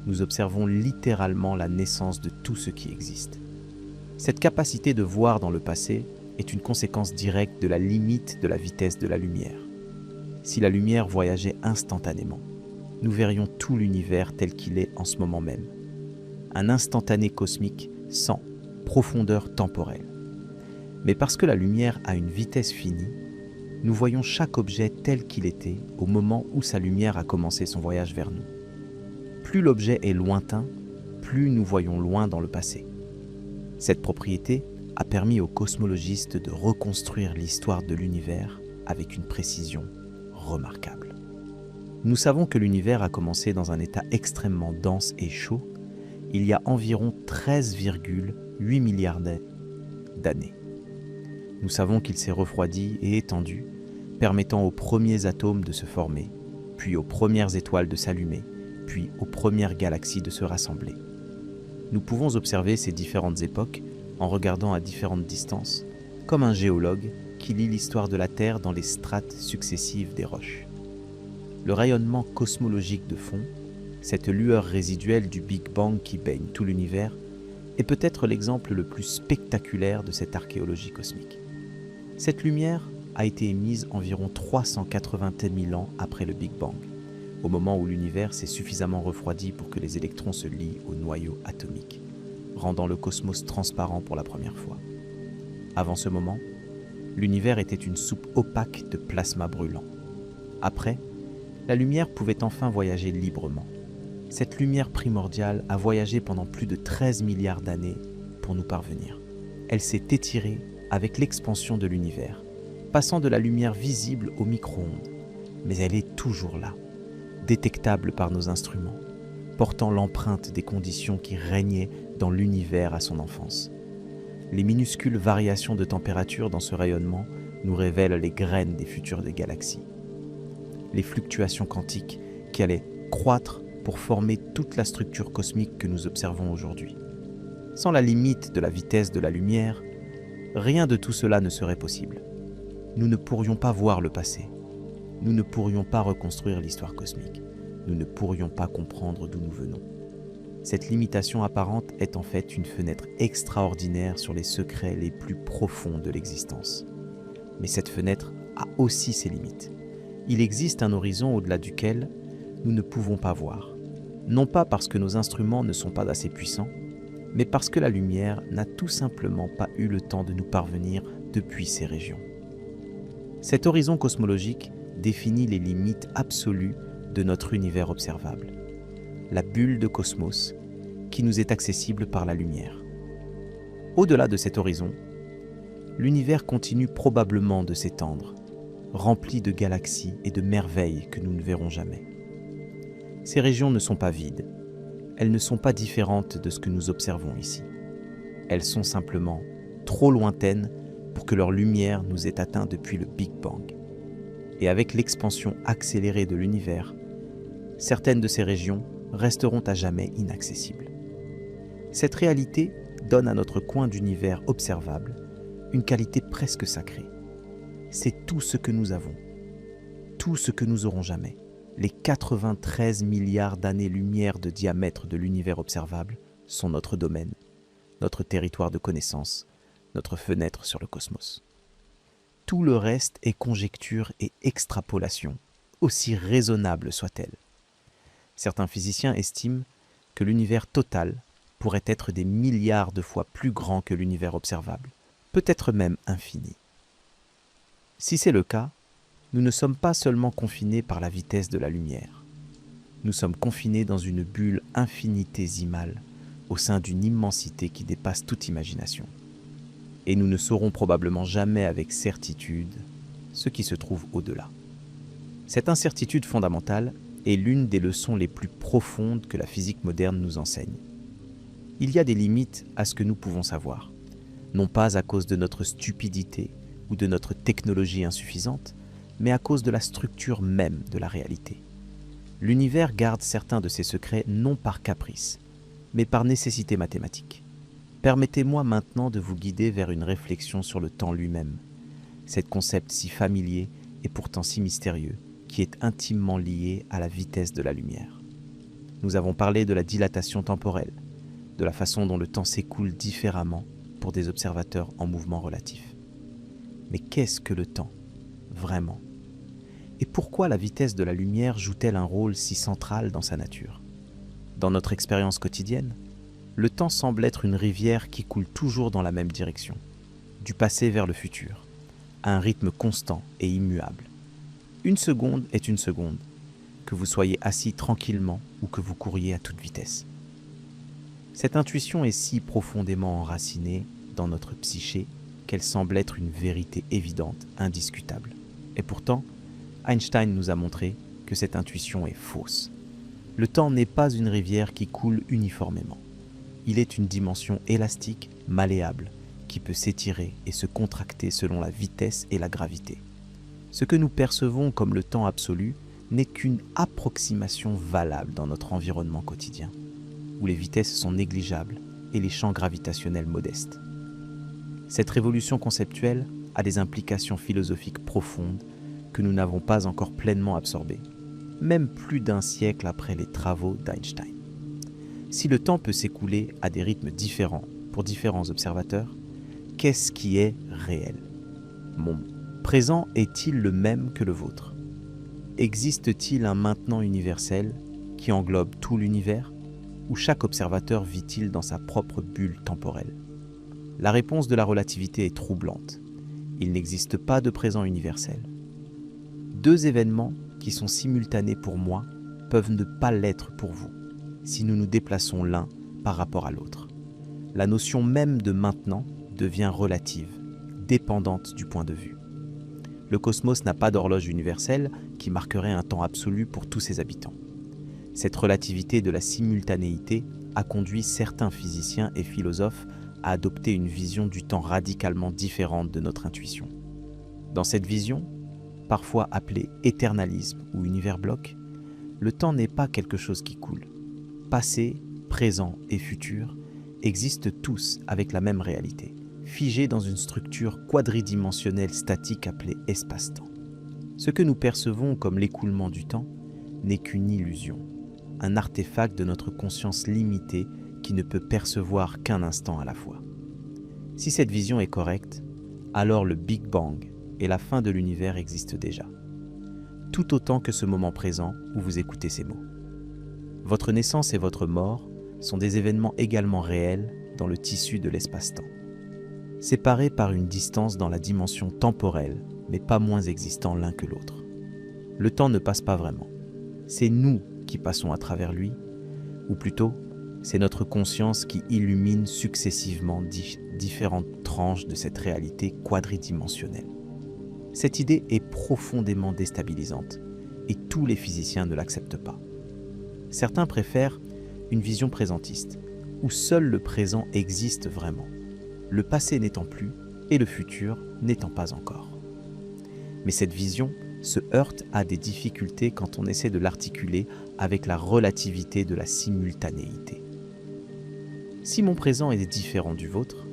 nous observons littéralement la naissance de tout ce qui existe. Cette capacité de voir dans le passé est une conséquence directe de la limite de la vitesse de la lumière. Si la lumière voyageait instantanément, nous verrions tout l'univers tel qu'il est en ce moment même. Un instantané cosmique sans profondeur temporelle. Mais parce que la lumière a une vitesse finie, nous voyons chaque objet tel qu'il était au moment où sa lumière a commencé son voyage vers nous. Plus l'objet est lointain, plus nous voyons loin dans le passé. Cette propriété a permis aux cosmologistes de reconstruire l'histoire de l'univers avec une précision remarquable. Nous savons que l'univers a commencé dans un état extrêmement dense et chaud il y a environ 13,8 milliards d'années. Nous savons qu'il s'est refroidi et étendu, permettant aux premiers atomes de se former, puis aux premières étoiles de s'allumer, puis aux premières galaxies de se rassembler. Nous pouvons observer ces différentes époques en regardant à différentes distances, comme un géologue qui lit l'histoire de la Terre dans les strates successives des roches. Le rayonnement cosmologique de fond, cette lueur résiduelle du Big Bang qui baigne tout l'univers, est peut-être l'exemple le plus spectaculaire de cette archéologie cosmique. Cette lumière a été émise environ 380 000 ans après le Big Bang, au moment où l'univers s'est suffisamment refroidi pour que les électrons se lient au noyau atomique, rendant le cosmos transparent pour la première fois. Avant ce moment, l'univers était une soupe opaque de plasma brûlant. Après, la lumière pouvait enfin voyager librement. Cette lumière primordiale a voyagé pendant plus de 13 milliards d'années pour nous parvenir. Elle s'est étirée avec l'expansion de l'univers, passant de la lumière visible au micro-ondes, mais elle est toujours là, détectable par nos instruments, portant l'empreinte des conditions qui régnaient dans l'univers à son enfance. Les minuscules variations de température dans ce rayonnement nous révèlent les graines des futures des galaxies. les fluctuations quantiques qui allaient croître pour former toute la structure cosmique que nous observons aujourd'hui. Sans la limite de la vitesse de la lumière, rien de tout cela ne serait possible. Nous ne pourrions pas voir le passé. Nous ne pourrions pas reconstruire l'histoire cosmique. Nous ne pourrions pas comprendre d'où nous venons. Cette limitation apparente est en fait une fenêtre extraordinaire sur les secrets les plus profonds de l'existence. Mais cette fenêtre a aussi ses limites. Il existe un horizon au-delà duquel nous ne pouvons pas voir. Non pas parce que nos instruments ne sont pas assez puissants, mais parce que la lumière n'a tout simplement pas eu le temps de nous parvenir depuis ces régions. Cet horizon cosmologique définit les limites absolues de notre univers observable, la bulle de cosmos qui nous est accessible par la lumière. Au-delà de cet horizon, l'univers continue probablement de s'étendre, rempli de galaxies et de merveilles que nous ne verrons jamais. Ces régions ne sont pas vides, elles ne sont pas différentes de ce que nous observons ici. Elles sont simplement trop lointaines pour que leur lumière nous ait atteints depuis le Big Bang. Et avec l'expansion accélérée de l'univers, certaines de ces régions resteront à jamais inaccessibles. Cette réalité donne à notre coin d'univers observable une qualité presque sacrée. C'est tout ce que nous avons, tout ce que nous aurons jamais. Les 93 milliards d'années-lumière de diamètre de l'univers observable sont notre domaine, notre territoire de connaissance, notre fenêtre sur le cosmos. Tout le reste est conjecture et extrapolation, aussi raisonnable soit-elle. Certains physiciens estiment que l'univers total pourrait être des milliards de fois plus grand que l'univers observable, peut-être même infini. Si c'est le cas, nous ne sommes pas seulement confinés par la vitesse de la lumière. Nous sommes confinés dans une bulle infinitésimale au sein d'une immensité qui dépasse toute imagination. Et nous ne saurons probablement jamais avec certitude ce qui se trouve au-delà. Cette incertitude fondamentale est l'une des leçons les plus profondes que la physique moderne nous enseigne. Il y a des limites à ce que nous pouvons savoir, non pas à cause de notre stupidité ou de notre technologie insuffisante, mais à cause de la structure même de la réalité. L'univers garde certains de ses secrets non par caprice, mais par nécessité mathématique. Permettez-moi maintenant de vous guider vers une réflexion sur le temps lui-même, cet concept si familier et pourtant si mystérieux, qui est intimement lié à la vitesse de la lumière. Nous avons parlé de la dilatation temporelle, de la façon dont le temps s'écoule différemment pour des observateurs en mouvement relatif. Mais qu'est-ce que le temps, vraiment ? Et pourquoi la vitesse de la lumière joue-t-elle un rôle si central dans sa nature ? Dans notre expérience quotidienne, le temps semble être une rivière qui coule toujours dans la même direction, du passé vers le futur, à un rythme constant et immuable. Une seconde est une seconde, que vous soyez assis tranquillement ou que vous couriez à toute vitesse. Cette intuition est si profondément enracinée dans notre psyché qu'elle semble être une vérité évidente, indiscutable. Et pourtant, Einstein nous a montré que cette intuition est fausse. Le temps n'est pas une rivière qui coule uniformément. Il est une dimension élastique, malléable, qui peut s'étirer et se contracter selon la vitesse et la gravité. Ce que nous percevons comme le temps absolu n'est qu'une approximation valable dans notre environnement quotidien, où les vitesses sont négligeables et les champs gravitationnels modestes. Cette révolution conceptuelle a des implications philosophiques profondes que nous n'avons pas encore pleinement absorbées, même plus d'un siècle après les travaux d'Einstein. Si le temps peut s'écouler à des rythmes différents pour différents observateurs, qu'est-ce qui est réel ? Mon présent est-il le même que le vôtre ? Existe-t-il un maintenant universel qui englobe tout l'univers, ou chaque observateur vit-il dans sa propre bulle temporelle ? La réponse de la relativité est troublante. Il n'existe pas de présent universel. Deux événements qui sont simultanés pour moi peuvent ne pas l'être pour vous, si nous nous déplaçons l'un par rapport à l'autre. La notion même de maintenant devient relative, dépendante du point de vue. Le cosmos n'a pas d'horloge universelle qui marquerait un temps absolu pour tous ses habitants. Cette relativité de la simultanéité a conduit certains physiciens et philosophes à adopter une vision du temps radicalement différente de notre intuition. Dans cette vision, parfois appelé éternalisme ou univers bloc, le temps n'est pas quelque chose qui coule. Passé, présent et futur existent tous avec la même réalité, figés dans une structure quadridimensionnelle statique appelée espace-temps. Ce que nous percevons comme l'écoulement du temps n'est qu'une illusion, un artefact de notre conscience limitée qui ne peut percevoir qu'un instant à la fois. Si cette vision est correcte, alors le Big Bang et la fin de l'univers existent déjà, tout autant que ce moment présent où vous écoutez ces mots. Votre naissance et votre mort sont des événements également réels dans le tissu de l'espace-temps. Séparés par une distance dans la dimension temporelle, mais pas moins existants l'un que l'autre. Le temps ne passe pas vraiment. C'est nous qui passons à travers lui, ou plutôt, c'est notre conscience qui illumine successivement différentes tranches de cette réalité quadridimensionnelle. Cette idée est profondément déstabilisante, et tous les physiciens ne l'acceptent pas. Certains préfèrent une vision présentiste, où seul le présent existe vraiment, le passé n'étant plus et le futur n'étant pas encore. Mais cette vision se heurte à des difficultés quand on essaie de l'articuler avec la relativité de la simultanéité. Si mon présent est différent du vôtre,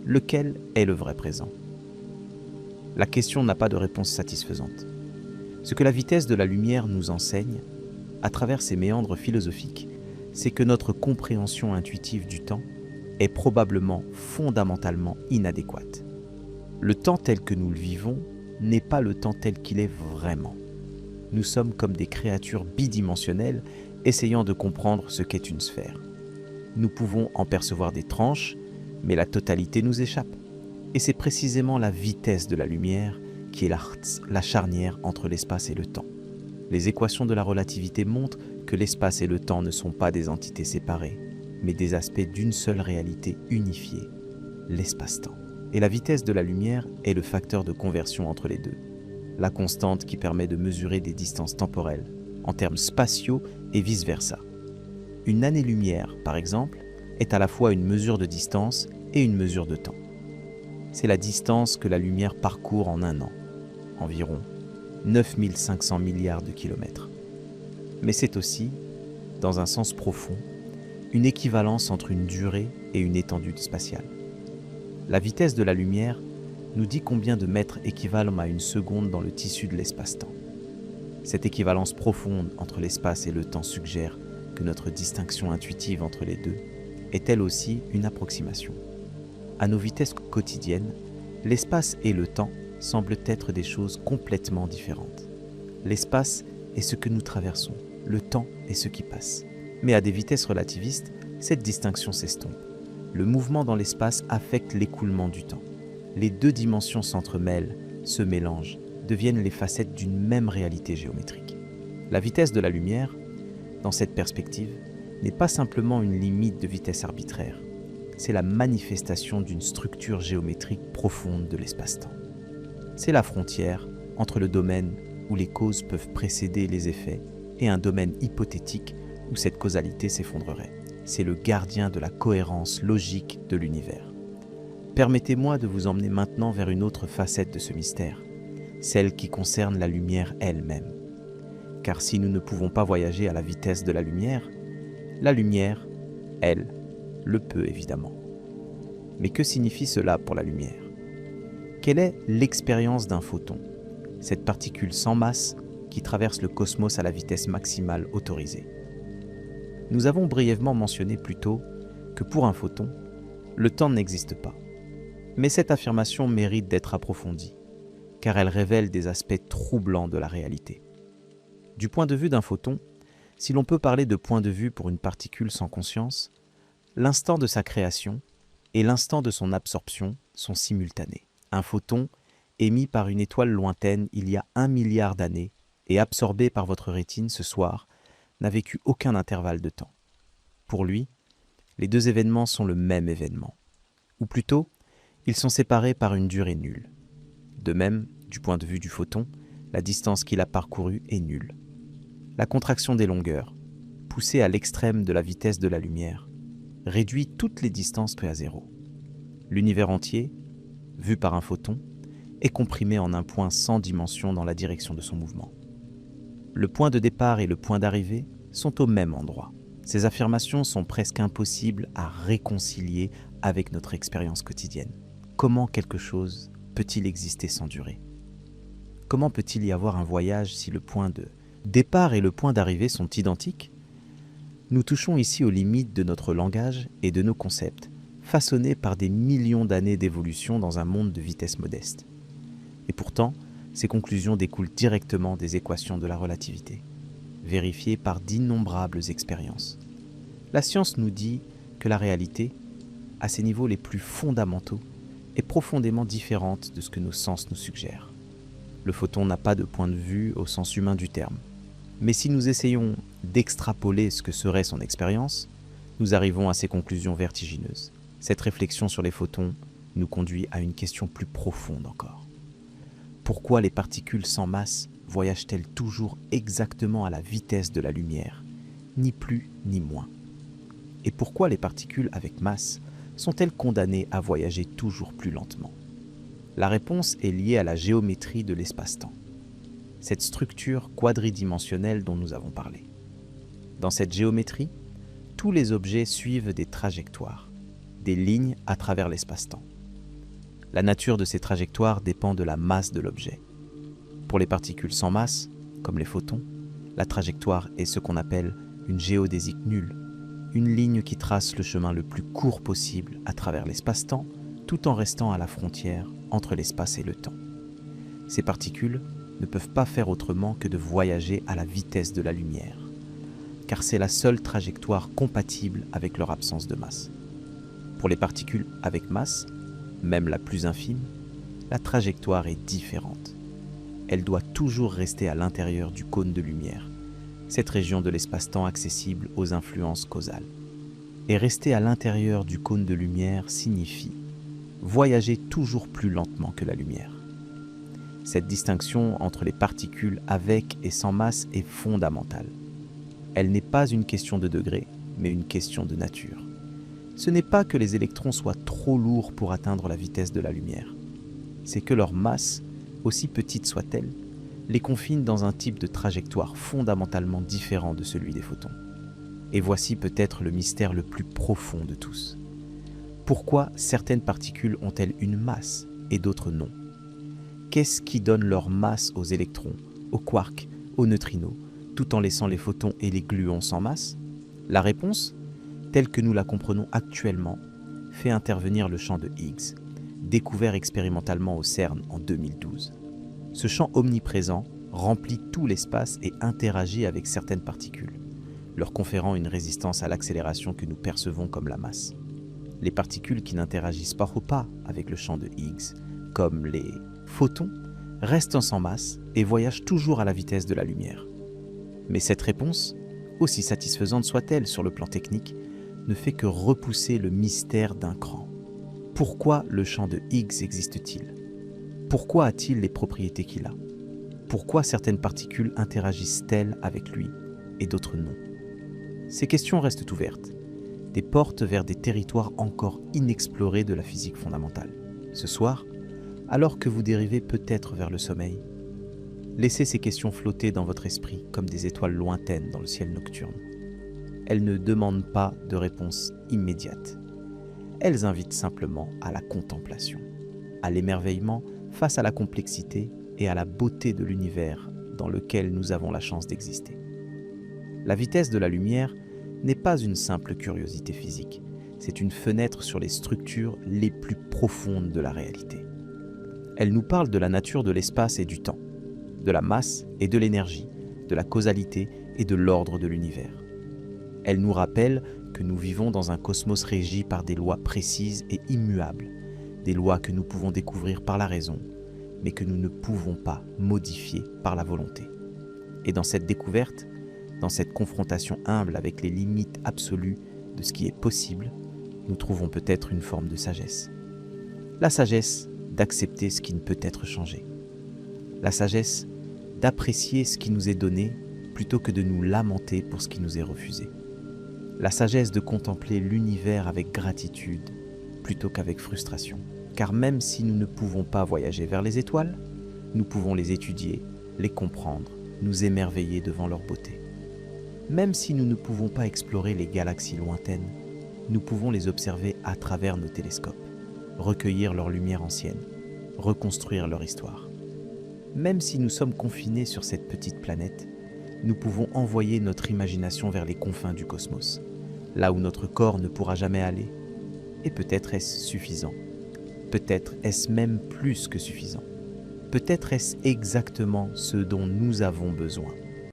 lequel est le vrai présent ? La question n'a pas de réponse satisfaisante. Ce que la vitesse de la lumière nous enseigne, à travers ses méandres philosophiques, c'est que notre compréhension intuitive du temps est probablement fondamentalement inadéquate. Le temps tel que nous le vivons n'est pas le temps tel qu'il est vraiment. Nous sommes comme des créatures bidimensionnelles essayant de comprendre ce qu'est une sphère. Nous pouvons en percevoir des tranches, mais la totalité nous échappe. Et c'est précisément la vitesse de la lumière qui est la charnière entre l'espace et le temps. Les équations de la relativité montrent que l'espace et le temps ne sont pas des entités séparées, mais des aspects d'une seule réalité unifiée, l'espace-temps. Et la vitesse de la lumière est le facteur de conversion entre les deux, la constante qui permet de mesurer des distances temporelles, en termes spatiaux et vice-versa. Une année-lumière, par exemple, est à la fois une mesure de distance et une mesure de temps. C'est la distance que la lumière parcourt en un an, environ 9500 milliards de kilomètres. Mais c'est aussi, dans un sens profond, une équivalence entre une durée et une étendue spatiale. La vitesse de la lumière nous dit combien de mètres équivalent à une seconde dans le tissu de l'espace-temps. Cette équivalence profonde entre l'espace et le temps suggère que notre distinction intuitive entre les deux est elle aussi une approximation. À nos vitesses quotidiennes, l'espace et le temps semblent être des choses complètement différentes. L'espace est ce que nous traversons, le temps est ce qui passe. Mais à des vitesses relativistes, cette distinction s'estompe. Le mouvement dans l'espace affecte l'écoulement du temps. Les deux dimensions s'entremêlent, se mélangent, deviennent les facettes d'une même réalité géométrique. La vitesse de la lumière, dans cette perspective, n'est pas simplement une limite de vitesse arbitraire. C'est la manifestation d'une structure géométrique profonde de l'espace-temps. C'est la frontière entre le domaine où les causes peuvent précéder les effets et un domaine hypothétique où cette causalité s'effondrerait. C'est le gardien de la cohérence logique de l'univers. Permettez-moi de vous emmener maintenant vers une autre facette de ce mystère, celle qui concerne la lumière elle-même. Car si nous ne pouvons pas voyager à la vitesse de la lumière, elle, le peut évidemment. Mais que signifie cela pour la lumière ? Quelle est l'expérience d'un photon, cette particule sans masse qui traverse le cosmos à la vitesse maximale autorisée ? Nous avons brièvement mentionné plus tôt que pour un photon, le temps n'existe pas. Mais cette affirmation mérite d'être approfondie, car elle révèle des aspects troublants de la réalité. Du point de vue d'un photon, si l'on peut parler de point de vue pour une particule sans conscience, l'instant de sa création et l'instant de son absorption sont simultanés. Un photon, émis par une étoile lointaine il y a 1 milliard d'années et absorbé par votre rétine ce soir, n'a vécu aucun intervalle de temps. Pour lui, les deux événements sont le même événement. Ou plutôt, ils sont séparés par une durée nulle. De même, du point de vue du photon, la distance qu'il a parcourue est nulle. La contraction des longueurs, poussée à l'extrême de la vitesse de la lumière, réduit toutes les distances à zéro. L'univers entier, vu par un photon, est comprimé en un point sans dimension dans la direction de son mouvement. Le point de départ et le point d'arrivée sont au même endroit. Ces affirmations sont presque impossibles à réconcilier avec notre expérience quotidienne. Comment quelque chose peut-il exister sans durée ? Comment peut-il y avoir un voyage si le point de départ et le point d'arrivée sont identiques ? Nous touchons ici aux limites de notre langage et de nos concepts, façonnés par des millions d'années d'évolution dans un monde de vitesse modeste. Et pourtant, ces conclusions découlent directement des équations de la relativité, vérifiées par d'innombrables expériences. La science nous dit que la réalité, à ses niveaux les plus fondamentaux, est profondément différente de ce que nos sens nous suggèrent. Le photon n'a pas de point de vue au sens humain du terme. Mais si nous essayons d'extrapoler ce que serait son expérience, nous arrivons à ces conclusions vertigineuses. Cette réflexion sur les photons nous conduit à une question plus profonde encore. Pourquoi les particules sans masse voyagent-elles toujours exactement à la vitesse de la lumière, ni plus ni moins ? Et pourquoi les particules avec masse sont-elles condamnées à voyager toujours plus lentement ? La réponse est liée à la géométrie de l'espace-temps, cette structure quadridimensionnelle dont nous avons parlé. Dans cette géométrie, tous les objets suivent des trajectoires, des lignes à travers l'espace-temps. La nature de ces trajectoires dépend de la masse de l'objet. Pour les particules sans masse, comme les photons, la trajectoire est ce qu'on appelle une géodésique nulle, une ligne qui trace le chemin le plus court possible à travers l'espace-temps, tout en restant à la frontière entre l'espace et le temps. Ces particules ne peuvent pas faire autrement que de voyager à la vitesse de la lumière, car c'est la seule trajectoire compatible avec leur absence de masse. Pour les particules avec masse, même la plus infime, la trajectoire est différente. Elle doit toujours rester à l'intérieur du cône de lumière, cette région de l'espace-temps accessible aux influences causales. Et rester à l'intérieur du cône de lumière signifie voyager toujours plus lentement que la lumière. Cette distinction entre les particules avec et sans masse est fondamentale. Elle n'est pas une question de degré, mais une question de nature. Ce n'est pas que les électrons soient trop lourds pour atteindre la vitesse de la lumière. C'est que leur masse, aussi petite soit-elle, les confine dans un type de trajectoire fondamentalement différent de celui des photons. Et voici peut-être le mystère le plus profond de tous. Pourquoi certaines particules ont-elles une masse et d'autres non ? Qu'est-ce qui donne leur masse aux électrons, aux quarks, aux neutrinos, tout en laissant les photons et les gluons sans masse ? La réponse, telle que nous la comprenons actuellement, fait intervenir le champ de Higgs, découvert expérimentalement au CERN en 2012. Ce champ omniprésent remplit tout l'espace et interagit avec certaines particules, leur conférant une résistance à l'accélération que nous percevons comme la masse. Les particules qui n'interagissent pas ou pas avec le champ de Higgs, comme les photons, restent sans masse et voyagent toujours à la vitesse de la lumière. Mais cette réponse, aussi satisfaisante soit-elle sur le plan technique, ne fait que repousser le mystère d'un cran. Pourquoi le champ de Higgs existe-t-il ? Pourquoi a-t-il les propriétés qu'il a ? Pourquoi certaines particules interagissent-elles avec lui et d'autres non ? Ces questions restent ouvertes, des portes vers des territoires encore inexplorés de la physique fondamentale. Ce soir, alors que vous dérivez peut-être vers le sommeil, laissez ces questions flotter dans votre esprit comme des étoiles lointaines dans le ciel nocturne. Elles ne demandent pas de réponse immédiate. Elles invitent simplement à la contemplation, à l'émerveillement face à la complexité et à la beauté de l'univers dans lequel nous avons la chance d'exister. La vitesse de la lumière n'est pas une simple curiosité physique, c'est une fenêtre sur les structures les plus profondes de la réalité. Elle nous parle de la nature de l'espace et du temps, de la masse et de l'énergie, de la causalité et de l'ordre de l'univers. Elle nous rappelle que nous vivons dans un cosmos régi par des lois précises et immuables, des lois que nous pouvons découvrir par la raison, mais que nous ne pouvons pas modifier par la volonté. Et dans cette découverte, dans cette confrontation humble avec les limites absolues de ce qui est possible, nous trouvons peut-être une forme de sagesse. La sagesse d'accepter ce qui ne peut être changé. La sagesse d'apprécier ce qui nous est donné plutôt que de nous lamenter pour ce qui nous est refusé. La sagesse de contempler l'univers avec gratitude plutôt qu'avec frustration. Car même si nous ne pouvons pas voyager vers les étoiles, nous pouvons les étudier, les comprendre, nous émerveiller devant leur beauté. Même si nous ne pouvons pas explorer les galaxies lointaines, nous pouvons les observer à travers nos télescopes, recueillir leur lumière ancienne, reconstruire leur histoire. Même si nous sommes confinés sur cette petite planète, nous pouvons envoyer notre imagination vers les confins du cosmos, là où notre corps ne pourra jamais aller. Et peut-être est-ce suffisant. Peut-être est-ce même plus que suffisant. Peut-être est-ce exactement ce dont nous avons besoin.